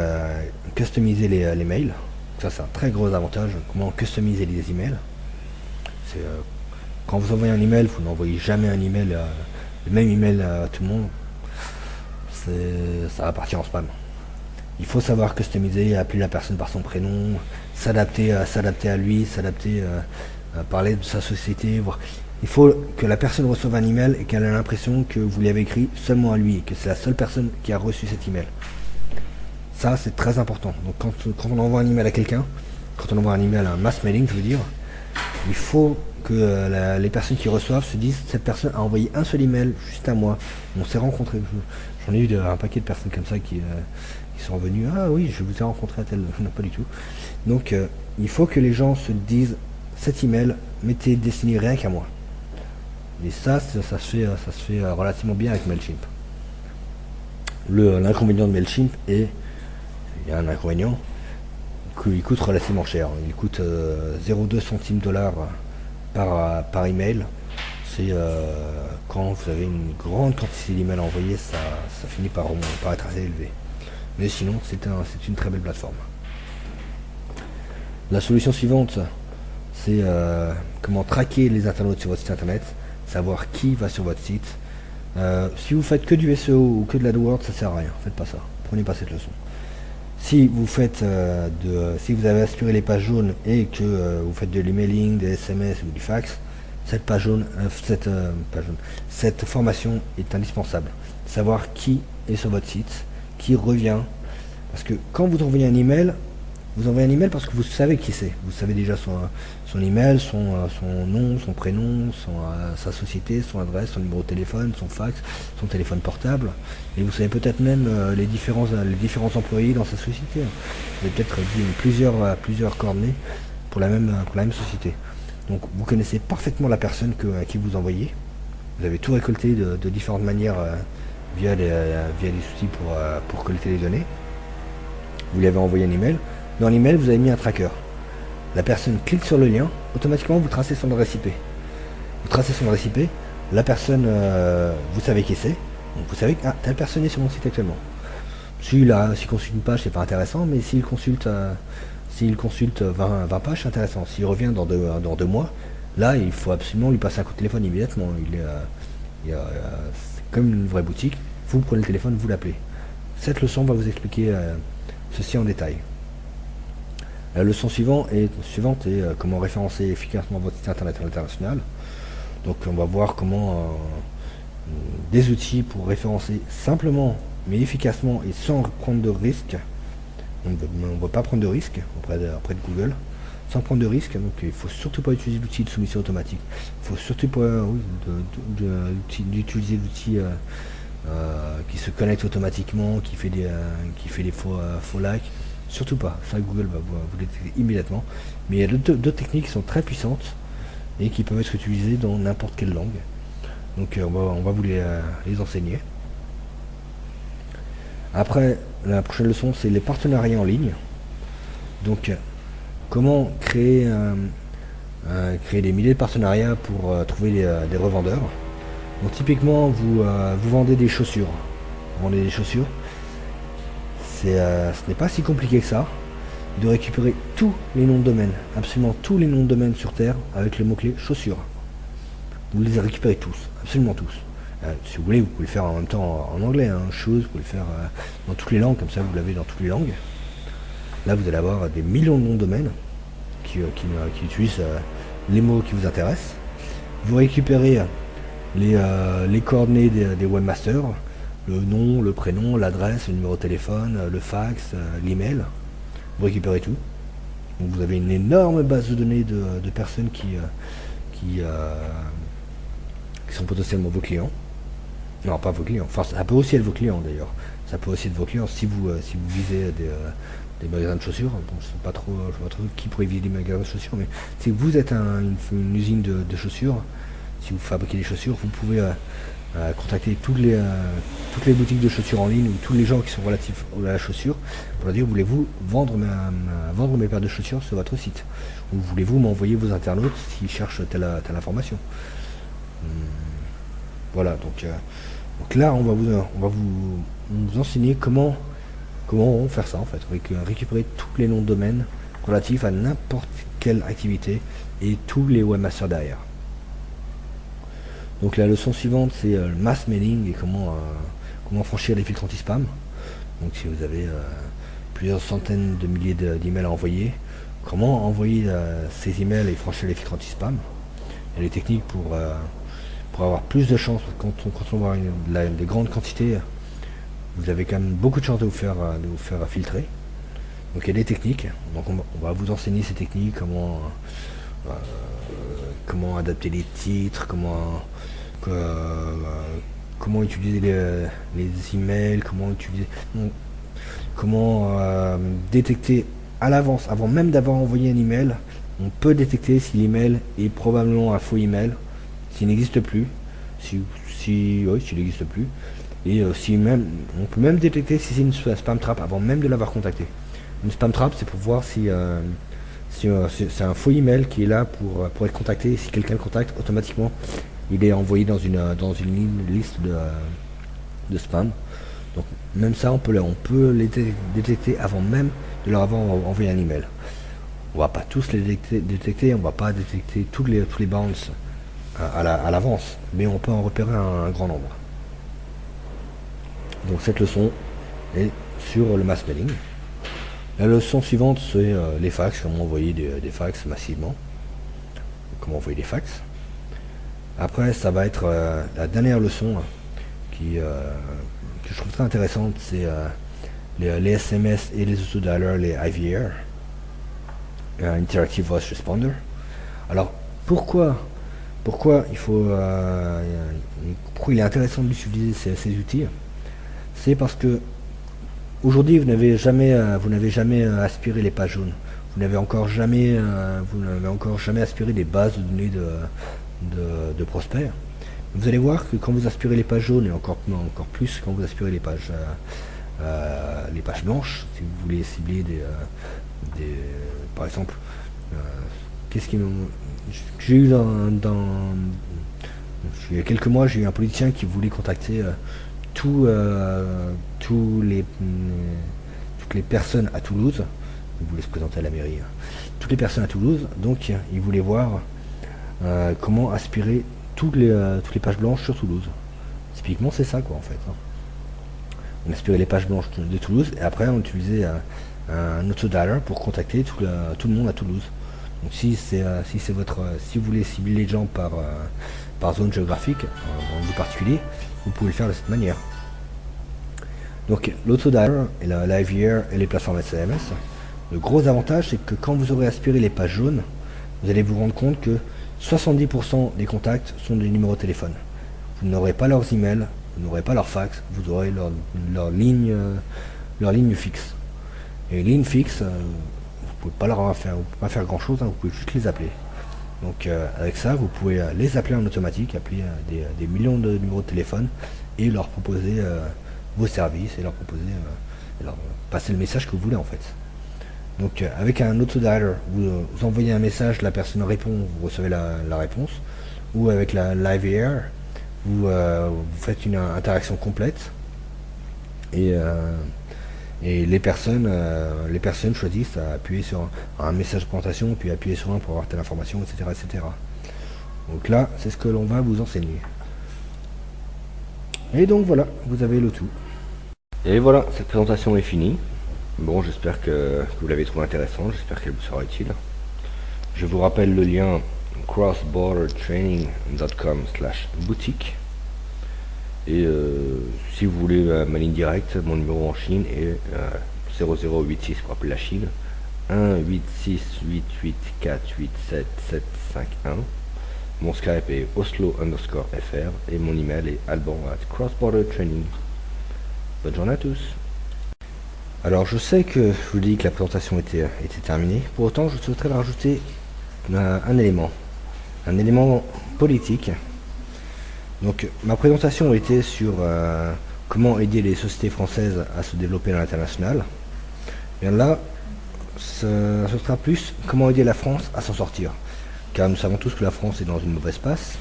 Speaker 1: customiser les mails. Ça, c'est un très gros avantage. Comment customiser les emails? C'est quand vous envoyez un email, vous n'envoyez jamais un email, le même email à tout le monde. Ça va partir en spam. Il faut savoir customiser, appeler la personne par son prénom, s'adapter à lui, parler de sa société. Il faut que la personne reçoive un email et qu'elle ait l'impression que vous lui avez écrit seulement à lui, que c'est la seule personne qui a reçu cet email. Ça, c'est très important. Donc quand on envoie un email à quelqu'un, quand on envoie un email à un mass mailing, je veux dire, il faut que les personnes qui reçoivent se disent, cette personne a envoyé un seul email juste à moi. On s'est rencontrés. J'en ai eu un paquet de personnes comme ça qui sont venues. Ah oui, je vous ai rencontré à tel. Non, pas du tout. Donc il faut que les gens se disent, cet email m'était destiné rien qu'à moi. Et ça se fait relativement bien avec Mailchimp. L'inconvénient de Mailchimp est, il y a un inconvénient, qu'il coûte relativement cher. Il coûte 0,2 centimes dollars par email. C'est quand vous avez une grande quantité d'emails à envoyer, ça finit par être assez élevé. Mais sinon, c'est une très belle plateforme. La solution suivante, c'est comment traquer les internautes sur votre site internet, savoir qui va sur votre site. Si vous faites que du SEO ou que de l'AdWords, ça sert à rien. Faites pas ça. Prenez pas cette leçon. Si vous faites si vous avez aspiré les pages jaunes et que vous faites de l'emailing, des SMS ou du fax, cette formation est indispensable. Savoir qui est sur votre site, qui revient. Parce que quand vous envoyez un email, vous envoyez un email parce que vous savez qui c'est. Vous savez déjà son email, son nom, son prénom, sa société, son adresse, son numéro de téléphone, son fax, son téléphone portable. Et vous savez peut-être même les différents employés dans sa société. Vous avez peut-être plusieurs coordonnées pour la même société. Donc vous connaissez parfaitement la personne à qui vous envoyez. Vous avez tout récolté de différentes manières via des outils pour collecter les données. Vous lui avez envoyé un email. Dans l'email, vous avez mis un tracker. La personne clique sur le lien, automatiquement vous tracez son adresse IP. Vous tracez son adresse IP, la personne, vous savez qui c'est, donc vous savez que telle personne est sur mon site actuellement. S'il consulte une page, c'est pas intéressant, mais s'il consulte 20 pages, c'est intéressant. S'il revient dans 2 mois, là il faut absolument lui passer un coup de téléphone immédiatement. C'est comme une vraie boutique, vous prenez le téléphone, vous l'appelez. Cette leçon va vous expliquer ceci en détail. La leçon suivante est comment référencer efficacement votre site internet à l'international. Donc on va voir comment des outils pour référencer simplement mais efficacement et sans prendre de risques. On ne va pas prendre de risques auprès de Google, sans prendre de risques. Donc il ne faut surtout pas utiliser l'outil de soumission automatique. Il faut surtout pas utiliser l'outil qui se connecte automatiquement, qui fait des faux likes. Surtout pas, ça Google va vous détecter immédiatement. Mais il y a d'autres techniques qui sont très puissantes et qui peuvent être utilisés dans n'importe quelle langue. Donc on va vous les enseigner. Après, la prochaine leçon, c'est les partenariats en ligne. Donc comment créer des milliers de partenariats pour trouver des revendeurs. Donc typiquement, vous vendez des chaussures. Vous vendez des chaussures. Ce n'est pas si compliqué que ça de récupérer tous les noms de domaine, absolument tous les noms de domaine sur Terre avec le mot-clé chaussures. Vous les récupérez tous, absolument tous. Si vous voulez, vous pouvez le faire en même temps en anglais, hein, shoes, vous pouvez le faire dans toutes les langues, comme ça vous l'avez dans toutes les langues. Là, vous allez avoir des millions de noms de domaine qui utilisent les mots qui vous intéressent. Vous récupérez les coordonnées des webmasters, le nom, le prénom, l'adresse, le numéro de téléphone, le fax, l'email. Vous récupérez tout. Donc vous avez une énorme base de données de personnes qui sont potentiellement vos clients. Non, pas vos clients. Enfin, ça peut aussi être vos clients d'ailleurs. Ça peut aussi être vos clients si vous visez des magasins de chaussures. Bon, je sais pas trop qui pourrait viser des magasins de chaussures, mais si vous êtes une usine de chaussures, si vous fabriquez des chaussures, vous pouvez contacter toutes les boutiques de chaussures en ligne ou tous les gens qui sont relatifs à la chaussure pour leur dire voulez-vous vendre mes paires de chaussures sur votre site, ou voulez-vous m'envoyer vos internautes s'ils cherchent telle information. Voilà, donc là on va vous enseigner comment faire ça en fait, récupérer tous les noms de domaine relatifs à n'importe quelle activité et tous les webmasters derrière. Donc la leçon suivante, c'est le mass mailing et comment franchir les filtres anti-spam. Donc si vous avez plusieurs centaines de milliers d'emails à envoyer, comment envoyer ces emails et franchir les filtres anti-spam. Il y a des techniques pour avoir plus de chance. Quand on voit des grandes quantités, vous avez quand même beaucoup de chances de vous faire filtrer. Donc il y a des techniques. Donc on va vous enseigner ces techniques, comment adapter les titres, comment utiliser les emails, comment détecter à l'avance, avant même d'avoir envoyé un email, on peut détecter si l'email est probablement un faux email, s'il n'existe plus, s'il n'existe plus, et on peut même détecter si c'est une spam trap avant même de l'avoir contacté. Une spam trap, c'est pour voir si c'est un faux email qui est là pour être contacté, et si quelqu'un le contacte, automatiquement il est envoyé dans une liste de spam. Donc même ça, on peut les détecter avant même de leur avoir envoyé un email. On va pas tous les détecter, on va pas détecter tous les bounces à l'avance, mais on peut en repérer un grand nombre. Donc cette leçon est sur le mass mailing. La leçon suivante, c'est les fax, comment envoyer des fax massivement, comment envoyer des fax. Après, ça va être la dernière leçon que je trouve très intéressante, c'est les SMS et les autodialers, les IVR, Interactive Voice Responder. Alors, pourquoi pourquoi il est intéressant d'utiliser ces outils? C'est parce que aujourd'hui vous n'avez jamais aspiré les pages jaunes. Vous n'avez encore jamais aspiré des bases de données de prospects. Vous allez voir que quand vous aspirez les pages jaunes, et encore plus quand vous aspirez les pages blanches, si vous voulez cibler par exemple, j'ai eu il y a quelques mois, j'ai eu un politicien qui voulait contacter toutes les personnes à Toulouse. Il voulait se présenter à la mairie. Toutes les personnes à Toulouse, donc il voulait voir comment aspirer toutes les pages blanches sur Toulouse. Typiquement, c'est ça, quoi, en fait. On aspirait les pages blanches de Toulouse et après on utilisait un autodialer pour contacter tout le monde à Toulouse. Donc si vous voulez cibler les gens par zone géographique, en du particulier, vous pouvez le faire de cette manière. Donc l'autodialer et l'IVR et les plateformes SMS, le gros avantage c'est que quand vous aurez aspiré les pages jaunes, vous allez vous rendre compte que 70% des contacts sont des numéros de téléphone. Vous n'aurez pas leurs emails, vous n'aurez pas leur fax, vous aurez leur ligne fixe. Et une ligne fixe, vous pouvez pas faire grand chose, vous pouvez juste les appeler. Donc avec ça, vous pouvez les appeler en automatique, appeler des millions de numéros de téléphone et leur proposer vos services et leur proposer, leur passer le message que vous voulez en fait. Donc avec un autodialer, vous envoyez un message, la personne répond, vous recevez la réponse. Ou avec la Live Air, vous faites une interaction complète et, les personnes choisissent à appuyer sur un message de présentation, puis appuyer sur un pour avoir telle information, etc. etc. Donc là, c'est ce que l'on va vous enseigner. Et donc voilà, vous avez le tout. Et voilà, cette présentation est finie. Bon, j'espère que vous l'avez trouvé intéressant, j'espère qu'elle vous sera utile. Je vous rappelle le lien crossbordertraining.com/boutique. Et si vous voulez ma ligne directe, mon numéro en Chine est 0086 pour appeler la Chine, 1-86-88-487-751. Mon Skype est oslo_fr et mon email est alban@crossbordertraining. Bonne journée à tous. Alors je sais que je vous dis que la présentation était terminée, pour autant je souhaiterais rajouter un élément politique. Donc ma présentation était sur comment aider les sociétés françaises à se développer à l'international. Bien là, ce sera plus comment aider la France à s'en sortir. Car nous savons tous que la France est dans une mauvaise passe.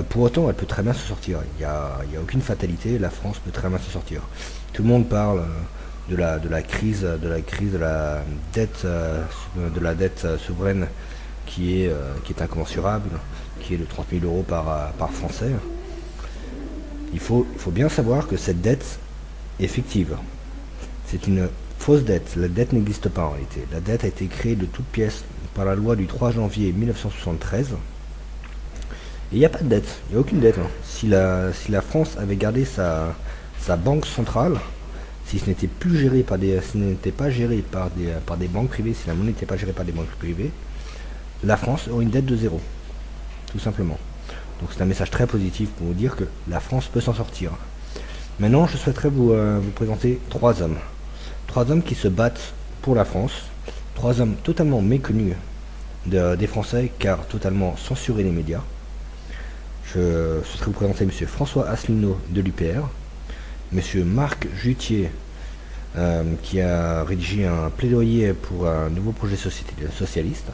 Speaker 1: Pour autant, elle peut très bien se sortir. Il n'y a aucune fatalité, la France peut très bien se sortir. Tout le monde parle de la crise de la dette souveraine qui est incommensurable, qui est de 30 000 euros par Français. Il faut bien savoir que cette dette est fictive. C'est une fausse dette. La dette n'existe pas en réalité. La dette a été créée de toutes pièces par la loi du 3 janvier 1973. Et il n'y a pas de dette, il n'y a aucune dette. Si la France avait gardé sa banque centrale, si ce n'était pas géré par des banques privées, si la monnaie n'était pas gérée par des banques privées, la France aurait une dette de zéro, tout simplement. Donc c'est un message très positif pour vous dire que la France peut s'en sortir. Maintenant, je souhaiterais vous présenter trois hommes qui se battent pour la France, trois hommes totalement méconnus des Français, car totalement censurés les médias. Je souhaiterais vous présenter M. François Asselineau de l'UPR, M. Marc Juttier, qui a rédigé un plaidoyer pour un nouveau projet socialiste,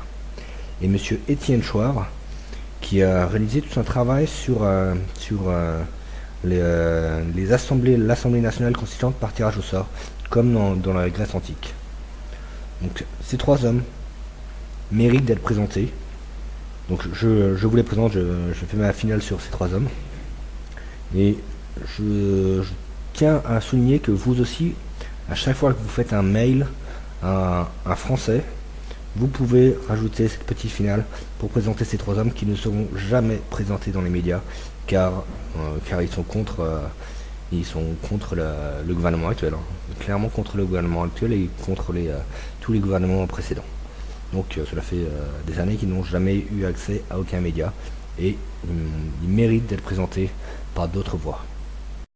Speaker 1: et M. Étienne Chouard, qui a réalisé tout un travail sur l'Assemblée nationale constituante par tirage au sort, comme dans la Grèce antique. Donc ces trois hommes méritent d'être présentés. Donc je vous les présente, je fais ma finale sur ces trois hommes. Et je tiens à souligner que vous aussi, à chaque fois que vous faites un mail à un Français, vous pouvez rajouter cette petite finale pour présenter ces trois hommes qui ne seront jamais présentés dans les médias, car ils sont contre le gouvernement actuel, clairement contre le gouvernement actuel et contre tous les gouvernements précédents. Donc cela fait des années qu'ils n'ont jamais eu accès à aucun média et ils méritent d'être présentés par d'autres voix.